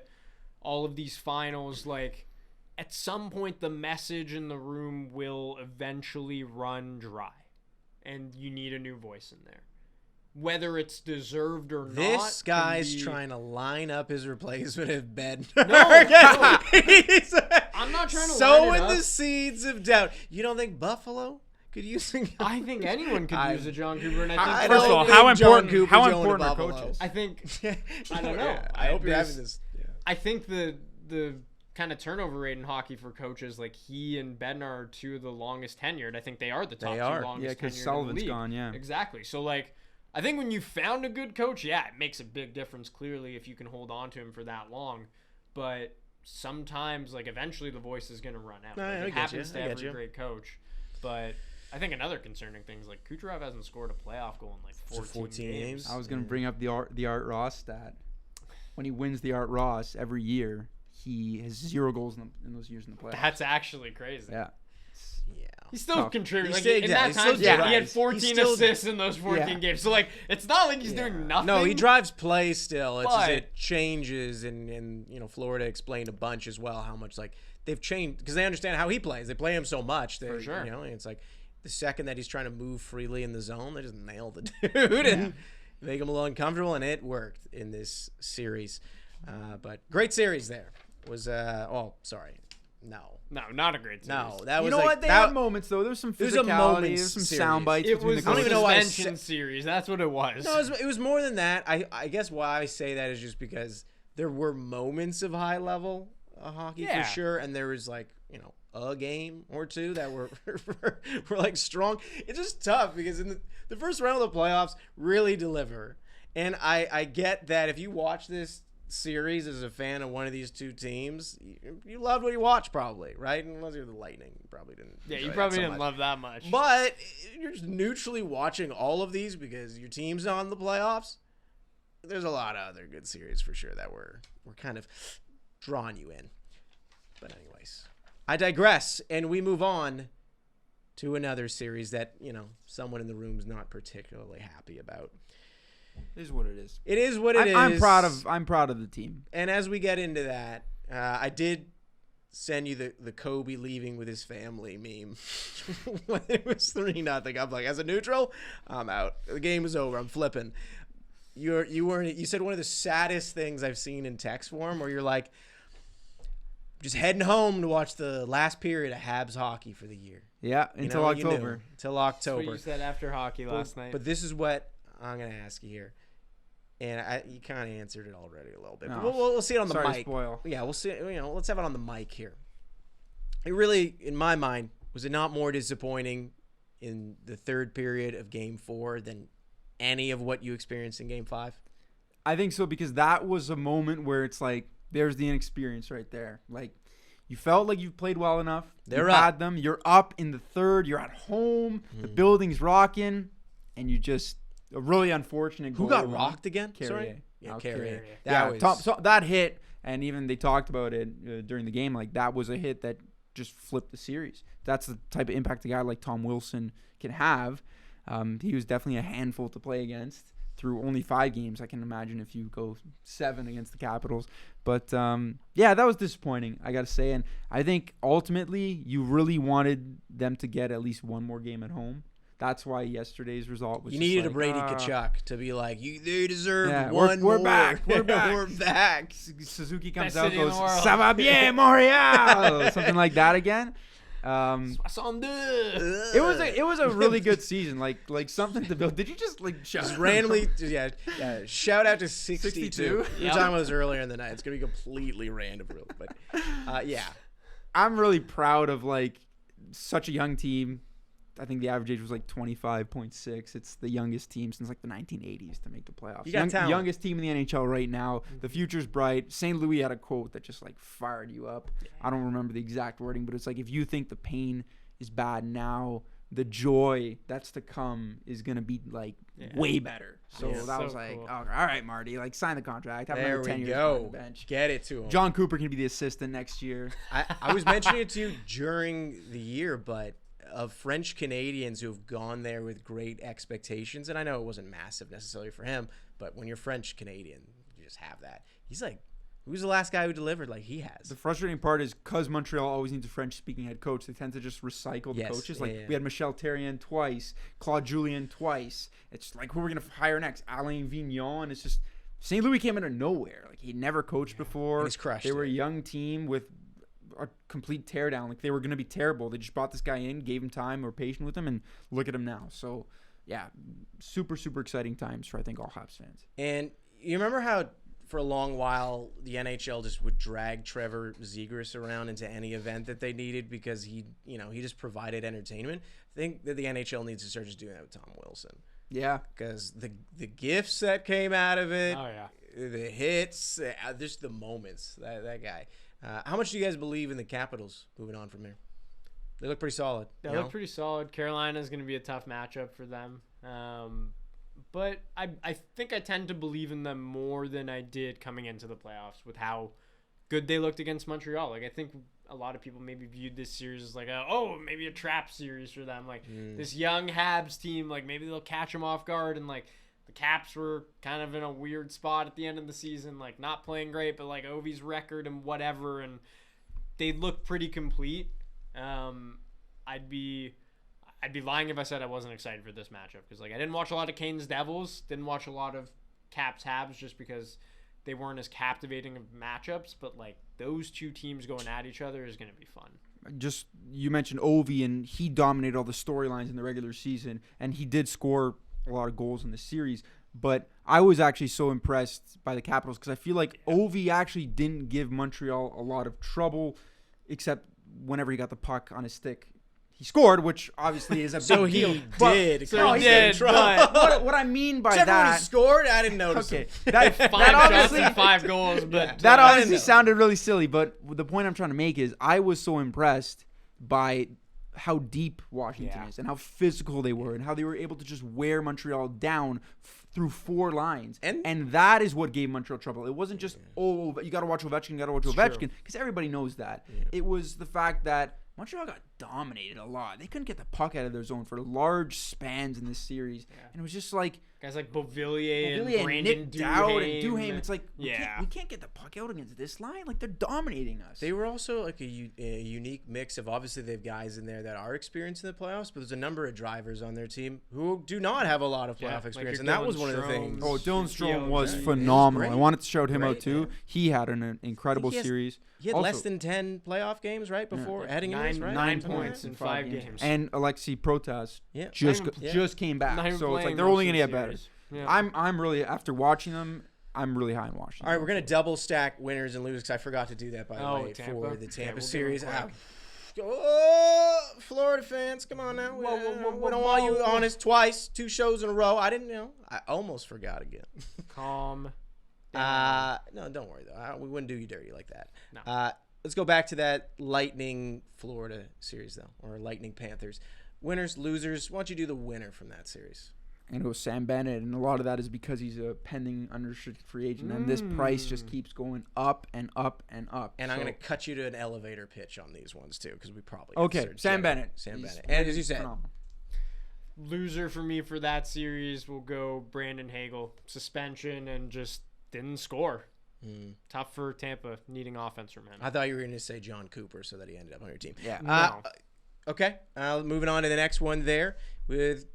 all of these finals, like at some point the message in the room will eventually run dry. And you need a new voice in there. Whether it's deserved or not. This guy's trying to line up his replacement if Bednar. No. He's I'm not trying to line it sowing up. the seeds of doubt. You don't think Buffalo could use a guy? I think anyone could use a John Cooper, and I I think First of don't all, think how John important? Cooper's How going to important are Buffalo. coaches? I think I don't know. Yeah, I hope you're having this. Yeah. I think the kind of turnover rate in hockey for coaches, like he and Bednar are two of the longest tenured. I think they are the top They two are. longest Yeah, because tenured in Sullivan's the league. gone, yeah. Exactly. So like I think when you found a good coach, yeah, it makes a big difference clearly if you can hold on to him for that long. But sometimes like eventually the voice is going to run out. No, Like, I it get happens you. to I get every you. great coach. But I think another concerning thing is like Kucherov hasn't scored a playoff goal in like 14 games. I was going to bring up the Art Ross stat. When he wins the Art Ross every year, he has 0 goals in those years in the playoffs. That's actually crazy. Yeah. Yeah. He's still Oh, contributing. he's Like, still- in yeah, that he's time, still he had drives. 14 He's still- assists in those 14 Yeah. games. So, like, it's not like he's Yeah. doing nothing. No, he drives play still. It's just But- it changes, and you know Florida explained a bunch as well how much like they've changed because they understand how he plays. They play him so much. They, For sure. You know, and it's like the second that he's trying to move freely in the zone, they just nail the dude and make him a little uncomfortable, and it worked in this series. But great series there. Was sorry, no. No, not a great series. No, that You was know like what? They that, had moments, though. There was some was a physicality. moments There was some series. sound bites It between was the I don't a even know coaches. why I suspension said- series. That's what it was. No, it was more than that. I guess why I say that is just because there were moments of high level hockey Yeah. for sure, and there was like a game or two that were were like strong. It's just tough because in the first round of the playoffs really deliver, and I get that if you watch this series as a fan of one of these two teams, you loved what you watched probably, right? Unless you're the Lightning, you probably didn't. Yeah, enjoy you that probably so didn't much. love that much. But you're just neutrally watching all of these because your team's on the playoffs. There's a lot of other good series for sure that were kind of drawing you in. But anyways, I digress, and we move on to another series that, someone in the room's not particularly happy about. It is what it is. It is what it is. I'm proud of the team. And as we get into that, I did send you the Kobe leaving with his family meme when it was 3-0. I'm like, as a neutral, I'm out. The game is over. I'm flipping. You said one of the saddest things I've seen in text form, where you're like, just heading home to watch the last period of Habs hockey for the year. Yeah, You until know, you knew. October. Until That's October. what you said after hockey last night. But this is what I'm going to ask you here. And you kind of answered it already a little bit. But No. we'll see it on the Sorry to mic. spoil. Yeah, we'll see. Let's have it on the mic here. It really, in my mind, was it not more disappointing in the third period of Game 4 than any of what you experienced in Game 5? I think so, because that was a moment where it's like, there's the inexperience right there. Like, you felt like you've played well enough. They're you up. had them. You're up in the third. You're at home. The building's rocking. And you just, a really unfortunate goal. Who got rocked again? Carrier. Sorry? Yeah, Al Carrier. Carrier. That was... So that hit, and even they talked about it during the game, like that was a hit that just flipped the series. That's the type of impact a guy like Tom Wilson can have. He was definitely a handful to play against through only 5 games. I can imagine if you go 7 against the Capitals. But, yeah, that was disappointing, I got to say. And I think ultimately you really wanted them to get at least one more game at home. That's why yesterday's result was You just needed like, a Brady Kachuk to be like, they deserve we're one more. back. We're back. We're back. Suzuki comes Best out city in goes, the world. "Ça va bien, Montréal," something like that again. It was a really good season, like something to build. Did you just shout? Just randomly, shout out to 62. 62? We were Yep. talking about this earlier in the night. It's going to be completely random, really. But, yeah. I'm really proud of such a young team. I think the average age was 25.6. It's the youngest team since the 1980s to make the playoffs. You got talent. Youngest team in the NHL right now. The future's bright. St. Louis had a quote that just fired you up. I don't remember the exact wording, but it's if you think the pain is bad now, the joy that's to come is gonna be way better. So Yeah, that so was cool. all right, Marty, sign the contract. Have There another 10 we years on the go. bench. Get it to him. John Cooper can be the assistant next year. I was mentioning it to you during the year, but of French Canadians who have gone there with great expectations, and I know it wasn't massive necessarily for him, but when you're French Canadian, you just have that. He's like, who's the last guy who delivered like he has? The frustrating part is because Montreal always needs a French-speaking head coach, they tend to just recycle the coaches. Like we had Michel Therrien twice, Claude Julien twice. It's like, who are we going to hire next? Alain Vignon. It's just St. Louis came out of nowhere. Like he'd never coached before. And he's crushed They were it. a young team with a complete teardown. Like they were going to be terrible. They just brought this guy in, gave him time, were patient with him, and look at him now. So yeah, super, super exciting times for I think all Habs fans. And you remember how for a long while the NHL just would drag Trevor Zegras around into any event that they needed because he just provided entertainment. I think that the NHL needs to start just doing that with Tom Wilson. Yeah, because the gifts that came out of it, the hits, just the moments. That guy. How much do you guys believe in the Capitals moving on from here? They look pretty solid. They look pretty solid. Carolina's going to be a tough matchup for them. But I think I tend to believe in them more than I did coming into the playoffs with how good they looked against Montreal. Like I think a lot of people maybe viewed this series as like, maybe a trap series for them. Like this young Habs team, like maybe they'll catch them off guard. And like the Caps were kind of in a weird spot at the end of the season, like not playing great, but like Ovi's record and whatever. And they look pretty complete. I'd be lying if I said I wasn't excited for this matchup because like I didn't watch a lot of Canes Devils, didn't watch a lot of Caps Habs just because they weren't as captivating of matchups. But like those two teams going at each other is going to be fun. Just you mentioned Ovi, and he dominated all the storylines in the regular season, and he did score a lot of goals in the series. But I was actually so impressed by the Capitals because I feel like Ovi actually didn't give Montreal a lot of trouble, except whenever he got the puck on his stick. He scored, which obviously is a so big deal. He did. So he did. But what I mean by except that, when he scored, I didn't notice. Okay, him. that 5 obviously shots and 5 goals, but that I honestly know. sounded really silly. But the point I'm trying to make is I was so impressed by how deep Washington is and how physical they were and how they were able to just wear Montreal down through 4 lines. And that is what gave Montreal trouble. It wasn't just, you got to watch Ovechkin, because everybody knows that. Yeah. It was the fact that Montreal got dominated a lot. They couldn't get the puck out of their zone for large spans in this series. Yeah. And it was just like guys like Beauvillier and Brandon Nick Dowd and Duhaime. It's like, we can't get the puck out against this line. Like, they're dominating us. They were also like a unique mix of, obviously they have guys in there that are experienced in the playoffs, but there's a number of drivers on their team who do not have a lot of playoff experience. And that was one of the things. Oh, Dylan Strome was phenomenal. I wanted to shout him out too. Man. He had an incredible series. He had less than 10 playoff games, right? Before heading in this, right? 9 points in 5 games. And Alexei Protas just came back. So it's like they're only going to get better. Yeah. I'm really, after watching them, I'm really high in Washington. All right, we're going to double stack winners and losers because I forgot to do that, by the way, Tampa? For the Tampa series. Oh, Florida fans, come on now. We don't want you on us twice, 2 shows in a row. I didn't know. I almost forgot again. Calm. No, don't worry though. We wouldn't do you dirty like that. No. Let's go back to that Lightning Florida series though, or Lightning Panthers. Winners, losers. Why don't you do the winner from that series? And it was Sam Bennett, and a lot of that is because he's a pending unrestricted free agent, and this price just keeps going up and up and up. And I'm going to cut you to an elevator pitch on these ones too, because we probably Sam Bennett. Sam Bennett, and as you said. Phenomenal. Loser for me for that series will go Brandon Hagel. Suspension and just didn't score. Tough for Tampa, needing offense from him. I thought you were going to say John Cooper, so that he ended up on your team. Yeah. No. Okay. Moving on to the next one there with,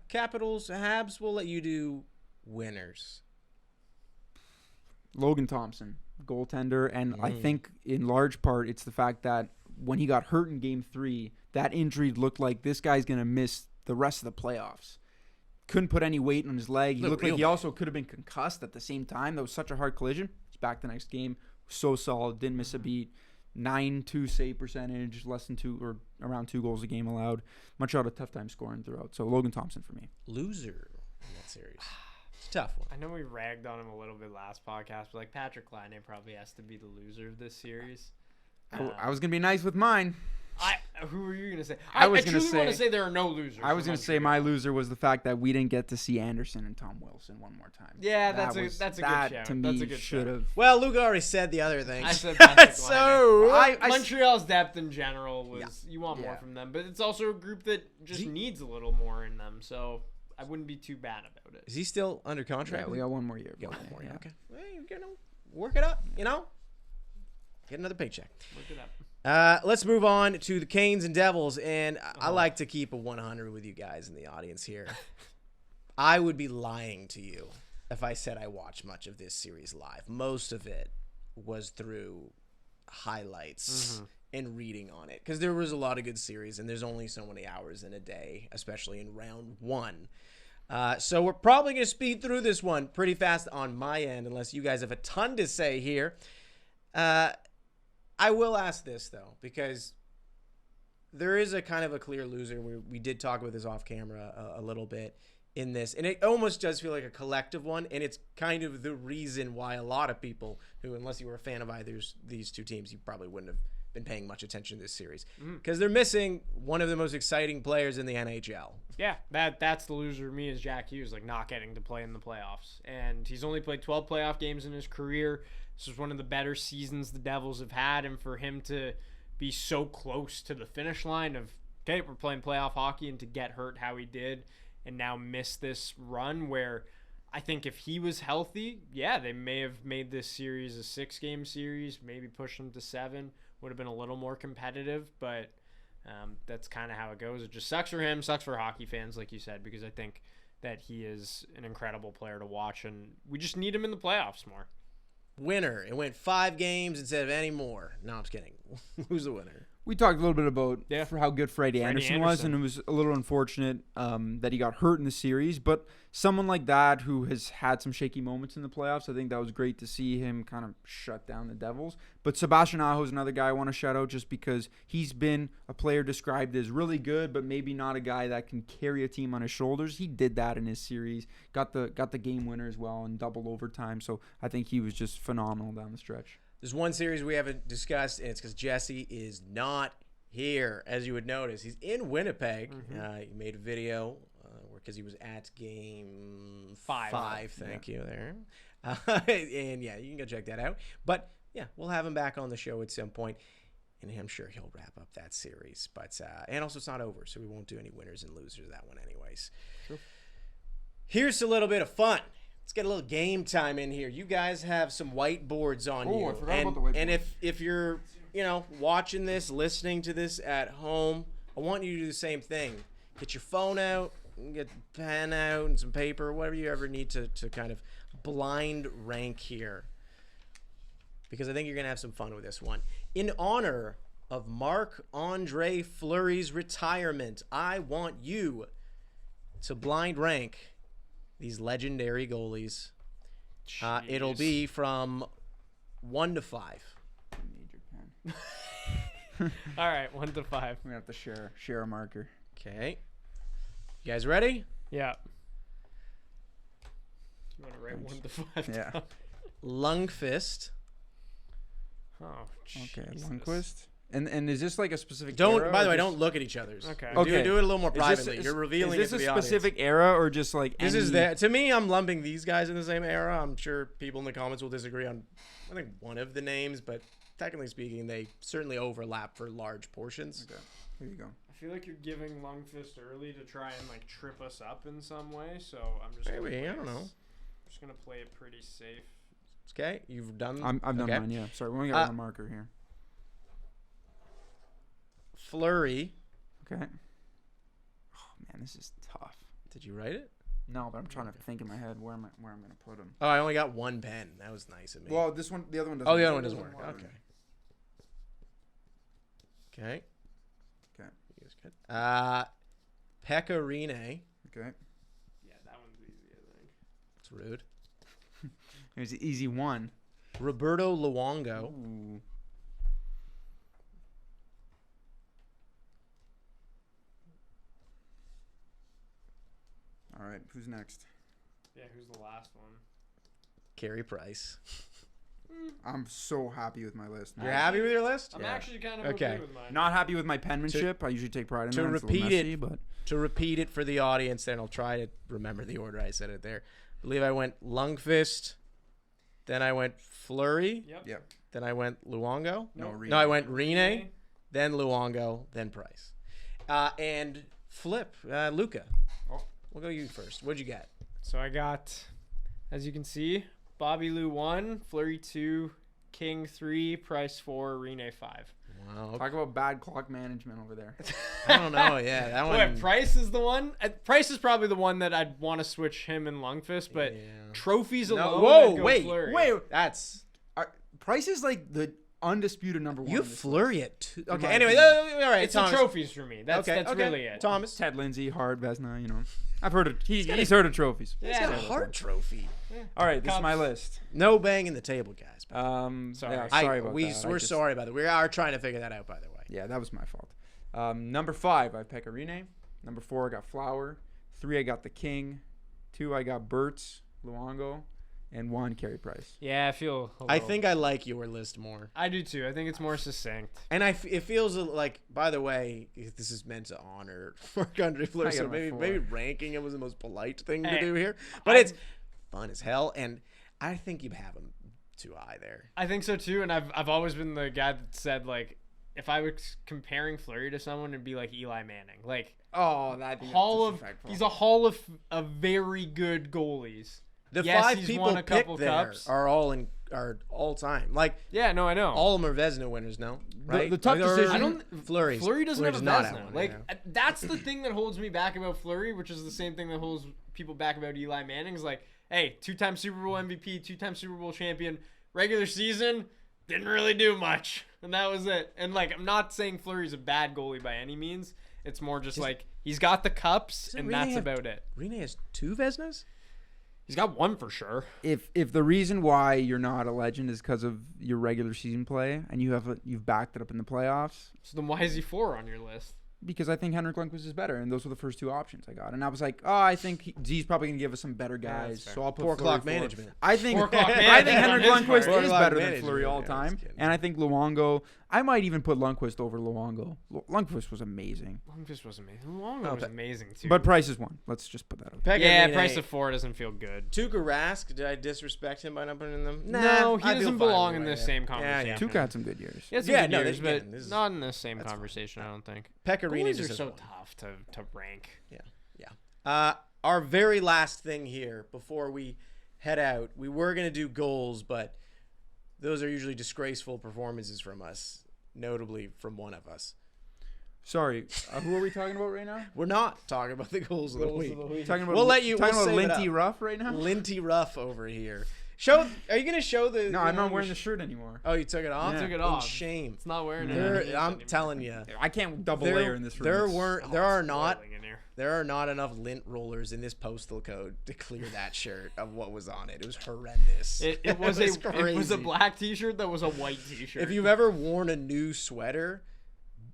Capitals, Habs. We'll let you do winners. Logan Thompson, goaltender, and I think in large part it's the fact that when he got hurt in Game 3, that injury looked like this guy's going to miss the rest of the playoffs. Couldn't put any weight on his leg. He looked like he also could have been concussed at the same time. That was such a hard collision. He's back the next game. So solid. Didn't miss a beat. 9-2 save percentage. Less than 2 or around 2 goals a game allowed. Montreal had a tough time scoring throughout. So Logan Thompson for me. Loser in that series. It's a tough one. I know we ragged on him a little bit last podcast, but like Patrick Laine probably has to be the loser of this series. I was going to be nice with mine. Who were you gonna say? I was gonna truly want to say- say there are no losers. I was for going to say Montreal. my loser was the fact that we didn't get to see Anderson and Tom Wilson one more time. Yeah, That that's a was- good that shout. to me That's a good should shout. have. Well, Luca already said the other things. I said Patrick So, Montreal's depth in general was you want more Yeah. from them, but it's also a group that just needs a little more in them. So I wouldn't be too bad about it. is he still under contract? Yeah, we got one more year. Got but, one more. yeah. Okay. Well, you know, work it up. You know, get another paycheck. Look it up. Let's move on to the Canes and Devils, and I like to keep a 100 with you guys in the audience here. I would be lying to you if I said I watched much of this series live. Most of it was through highlights and reading on it, because there was a lot of good series, and there's only so many hours in a day, especially in round one. So we're probably going to speed through this one pretty fast on my end, unless you guys have a ton to say here. I will ask this, though, because there is a kind of a clear loser. We did talk about this off camera a little bit in this, and it almost does feel like a collective one, and it's kind of the reason why a lot of people who, unless you were a fan of either these two teams, you probably wouldn't have been paying much attention to this series, because they're missing one of the most exciting players in the NHL. Yeah, that's the loser to me is Jack Hughes, like not getting to play in the playoffs. And he's only played 12 playoff games in his career. This is one of the better seasons the Devils have had, and for him to be so close to the finish line of, okay, we're playing playoff hockey, and to get hurt how he did and now miss this run where I think if he was healthy, yeah, they may have made this series a 6-game series, maybe pushed them to 7, would have been a little more competitive, but that's kind of how it goes. It just sucks for him, sucks for hockey fans, like you said, because I think that he is an incredible player to watch, and we just need him in the playoffs more. Winner. It went 5 games instead of any more. No, I'm just kidding. Who's the winner? We talked a little bit about Yeah. for how good Freddie Anderson was, and it was a little unfortunate that he got hurt in the series. But someone like that who has had some shaky moments in the playoffs, I think that was great to see him kind of shut down the Devils. But Sebastian Aho is another guy I want to shout out just because he's been a player described as really good, but maybe not a guy that can carry a team on his shoulders. He did that in his series, got the game winner as well in double overtime. So I think he was just phenomenal down the stretch. There's one series we haven't discussed, and it's because Jesse is not here, as you would notice. He's in Winnipeg. He made a video because he was at game 5. Thank you there. And, yeah, you can go check that out. But, yeah, we'll have him back on the show at some point, and I'm sure he'll wrap up that series. But and also, it's not over, so we won't do any winners and losers of that one anyways. True. Here's a little bit of fun. Let's get a little game time in here. You guys have some whiteboards on you. I forgot about the whiteboard. And if you're, watching this, listening to this at home, I want you to do the same thing. Get your phone out, get a pen out and some paper, whatever you ever need to kind of blind rank here. Because I think you're going to have some fun with this one. In honor of Marc-Andre Fleury's retirement, I want you to blind rank these legendary goalies. It'll be from 1 to 5. Major pen. All right, 1 to 5. We're gonna have to share a marker. Okay. You guys ready? Yeah. You want to write 1 to 5? Yeah. down? Lundqvist. Oh, Okay, Jesus. Lundqvist. And is this like a specific Don't. era By the or way, just- don't look at each other's. Okay. Okay. Do it a little more Is privately. this- You're revealing Is it this to a the specific era or just like audience. This is any- that. To me, I'm lumping these guys in the same era. I'm sure people in the comments will disagree on, I think, one of the names, but technically speaking, they certainly overlap for large portions. Okay. Here you go. I feel like you're giving Lundqvist early to try and like trip us up in some way, so I'm just. Maybe, gonna I don't know. I'm just gonna play it pretty safe. Okay, you've done. I've done okay. mine. Yeah. Sorry, we only got one marker here. Fleury. Okay. Oh man, this is tough. Did you write it? No, but I'm trying to think in my head where I'm gonna put him. Oh, I only got one pen. That was nice of me. Well, the other one doesn't. oh, the other one doesn't work. Okay. Okay. Okay. He was good. Pecorine. Okay. Yeah, that one's easy, I think. It's rude. Here's the easy one. Roberto Luongo. Ooh. All right, who's next? Yeah, who's the last one? Carey Price. I'm so happy with my list. You're happy with your list? I'm actually kind of Okay. okay with mine. Not happy with my penmanship. I usually take pride in to that. It's a little repeat messy, it- but To repeat it for the audience, then I'll try to remember the order I said it there. I believe I went Lundqvist, then I went Fleury, Yep. then I went Luongo. Nope. Rene. No, I went Rene, then Luongo, then Price. And flip, Luca. Oh. We'll go you first. What'd you get? So I got, as you can see, Bobby Lou 1, Fleury 2, King 3, Price 4, Rene 5. Wow. talk about bad clock management over there. I don't know. Yeah, that one. Wait, Price is the one? Price is probably the one that I'd want to switch him and Lundqvist, but Yeah. trophies No, alone. whoa, I'd go wait, Fleury. That's Price is like the undisputed number one. you have in this Fleury at 2. Okay. my Anyway, opinion. all right. It's Thomas. the trophies for me. That's Okay. really it. Thomas. list. Ted Lindsay, Hart, Vesna. You know, I've heard of. He's heard of trophies. He's got a Yeah. Hart trophy. All right, this is Cups. my list. No banging the table, guys. Sorry. Yeah, sorry about that. We're sorry about that. We are trying to figure that out, by the way. Yeah, that was my fault. Number 5, I have Pekka Rinne. Number 4, I got Flower. 3, I got the King. 2, I got Burtz, Luongo, and 1, Carey Price. Yeah, I feel. I think I like your list more. I do too. I think it's more succinct. And it feels like, by the way, this is meant to honor Marc-Andre Fleury, I got so him at maybe 4. ranking it was the most polite thing to Hey, do here. But it's fun as hell, and I think you have him too high there. I think so too, and I've always been the guy that said like, if I was comparing Fleury to someone, it'd be like Eli Manning, like Oh, that he's a hall of very good goalies. The Yes, 5 he's people won a picked couple there cups. are all time. Like Yeah, no, I know. all of them are Vezina winners, no? Right? the tough Or- decision- I don't. Fleury's Fleury doesn't have a not Vezina. one, Like yeah. that's the thing that holds me back about Fleury, which is the same thing that holds people back about Eli Manning. Is like, hey, 2-time Super Bowl MVP, 2-time Super Bowl champion, regular season didn't really do much, and that was it. And like, I'm not saying Fleury's a bad goalie by any means. It's more just like he's got the cups, Doesn't and Rene that's have- about it. Rene has 2 Vezinas? He's got one for sure. If the reason why you're not a legend is because of your regular season play and you've backed it up in the playoffs, So then why is he 4 on your list? because I think Henrik Lundqvist is better, and those were the first 2 options I got, and I was like, oh, I think Z's probably gonna give us some better Yeah, guys, that's so I'll put 4 Fleury clock forward. management. I think 4 o'clock I management think on Henrik his Lundqvist part. 4 is o'clock better than management, Fleury all yeah, the I was time, kidding. and I think Luongo. I might even put Lundqvist over Luongo. Lundqvist was amazing, Lundqvist was amazing. Luongo was but- amazing too. but Price is 1. Let's just put that out. Pekka yeah, Rinne- price of 4 doesn't feel good. Tuukka Rask, did I disrespect him by not putting them? No, he I feel doesn't fine belong with in it, this yeah. same Yeah, conversation. yeah. Tuukka had some good years. He had some Yeah, good no, years, again, but this is- not in the same that's conversation, I don't think. Pekka Rinne Goalies just are has so one. tough to rank. Our very last thing here before we head out, we were going to do goals, but those are usually disgraceful performances from us, notably from one of us. Sorry, who are we talking about right now? We're not talking about the goals of the week. Talking about We'll let you- talking we'll about save it Linty up. Ruff right now. Linty Ruff over here. Are you going to show the... No, the I'm not one wearing you the shirt anymore. Oh, you took it off? Yeah. Took it In off. shame. It's not wearing it. There, underneath I'm anymore. telling you. I can't double layer in this room. There It's- weren't. Oh, There are it's not. boiling in here. There are not enough lint rollers in this postal code to clear that shirt of what was on it. It was horrendous. It was was a crazy. black T-shirt that was a white T-shirt. If you've ever worn a new sweater,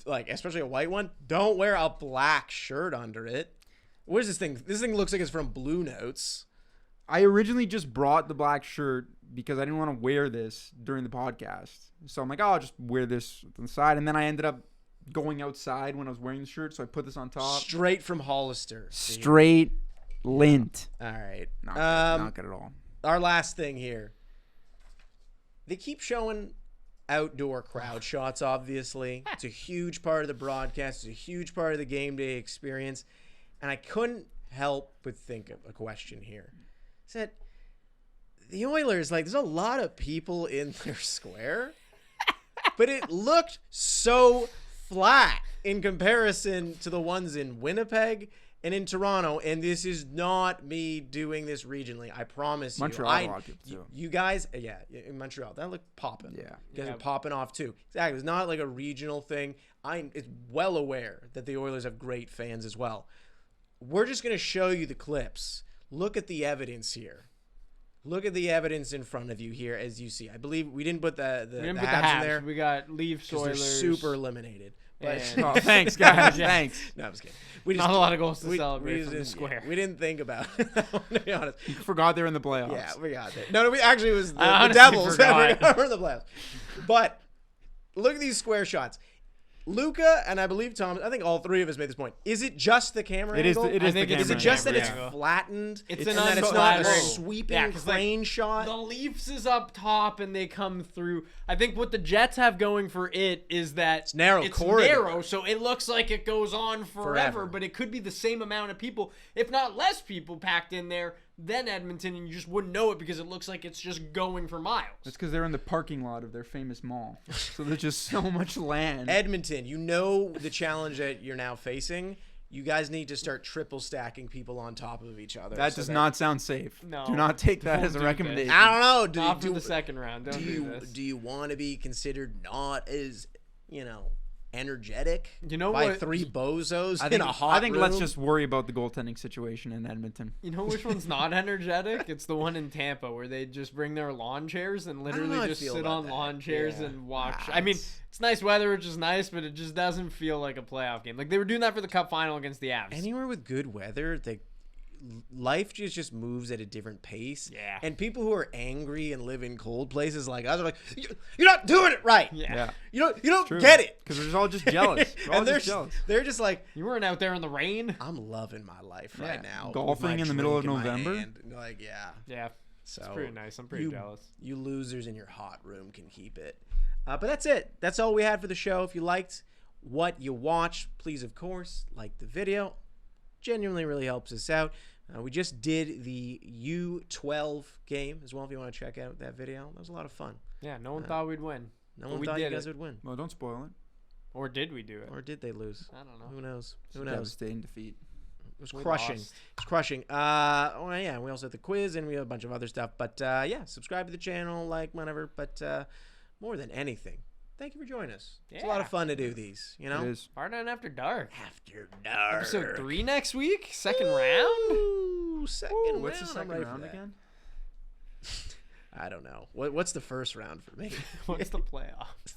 like especially a white one, don't wear a black shirt under it. What is this thing? This thing looks like it's from Blue Notes. I originally just brought the black shirt because I didn't want to wear this during the podcast. So I'm like, oh, I'll just wear this on the side. And then I ended up going outside when I was wearing the shirt, so I put this on top. Straight from Hollister. See? Straight lint. All right. Not good at all. Our last thing here. They keep showing outdoor crowd shots, obviously. It's a huge part of the broadcast. It's a huge part of the game day experience. And I couldn't help but think of a question here. I said, the Oilers, like, there's a lot of people in their square, but it looked so flat in comparison to the ones in Winnipeg and in Toronto. And this is not me doing this regionally. I promise you. Montreal had a lot of people, too. You guys, yeah, in Montreal, that looked popping. Yeah. You guys Yeah. are popping off too. Exactly. It's not like a regional thing. I'm well aware that the Oilers have great fans as well. We're just going to show you the clips. Look at the evidence here. Look at the evidence in front of you here as you see. I believe we didn't put the we didn't the put the Habs in there Habs. We got Leafs, because they're Oilers. super eliminated. And Oh, thanks, guys. Yeah. Thanks. No, I'm just kidding. We not a lot of goals to we celebrate from the didn't- square. We didn't think about it, to be honest. You forgot they're in the playoffs. Yeah, we got it. No, we actually it was the I honestly Devils forgot. that were in the playoffs. But look at these square shots. Luca and I believe Thomas, I think all three of us made this point. Is it just the camera It is. angle? It I is the think it's Is camera. it just that camera it's angle. flattened? It's and an that it's not a unflattering- sweeping Yeah, 'cause, like, crane shot? The Leafs is up top and they come through. I think what the Jets have going for it is that it's narrow corridor. narrow, so it looks like it goes on forever, Forever. but it could be the same amount of people, if not less people packed in there than Edmonton, and you just wouldn't know it because it looks like it's just going for miles. That's because they're in the parking lot of their famous mall. So there's just so much land. Edmonton, you know the challenge that you're now facing. You guys need to start triple stacking people on top of each other. That so does not sound safe. No. Do not take that Don't as a do that. recommendation. I don't know. Do Not for you, the second round. Don't do this. do you want to be considered not as, energetic? You know by what? three bozos I in think, a hot I think let's room? just worry about the goaltending situation in Edmonton. You know which one's not energetic? It's the one in Tampa where they just bring their lawn chairs and know how literally I just feel sit about on that. lawn chairs Yeah. and watch. Ah, I mean, it's- it's nice weather, which is nice, but it just doesn't feel like a playoff game. Like they were doing that for the Cup final against the Avs. Anywhere with good weather, life just moves at a different pace. Yeah. And people who are angry and live in cold places like us are like, you're not doing it right. Yeah. You don't get it. Because we're just all just jealous. We're all And just jealous. they're just like, You weren't out there in the rain. I'm loving my life Yeah. right now. with Golfing my in the middle of drink in my November? hand. Like, yeah. Yeah. So It's pretty nice. I'm pretty jealous. You losers in your hot room can keep it. But that's it. That's all we had for the show. If you liked what you watched, please, of course, like the video. Genuinely really helps us out. We just did the U12 game as well. If you want to check out that video, that was a lot of fun. Yeah, no one thought we'd win. No But one we thought you did guys it. would win. Well, don't spoil it. Or did we do it? Or did they lose? I don't know. Who knows? Who It's a knows? devastating defeat. It was We crushing. lost. It's crushing. Oh yeah, we also had the quiz and we have a bunch of other stuff. But yeah, subscribe to the channel, like whatever. But more than anything, thank you for joining us. It's a lot of Yeah. fun to do these. It is. Bardown After Dark. After dark. Episode 3 next week? Second round? Ooh, second round. What's the I'm second ready for round that. again? I don't know. What's the first round for me? What's the playoffs?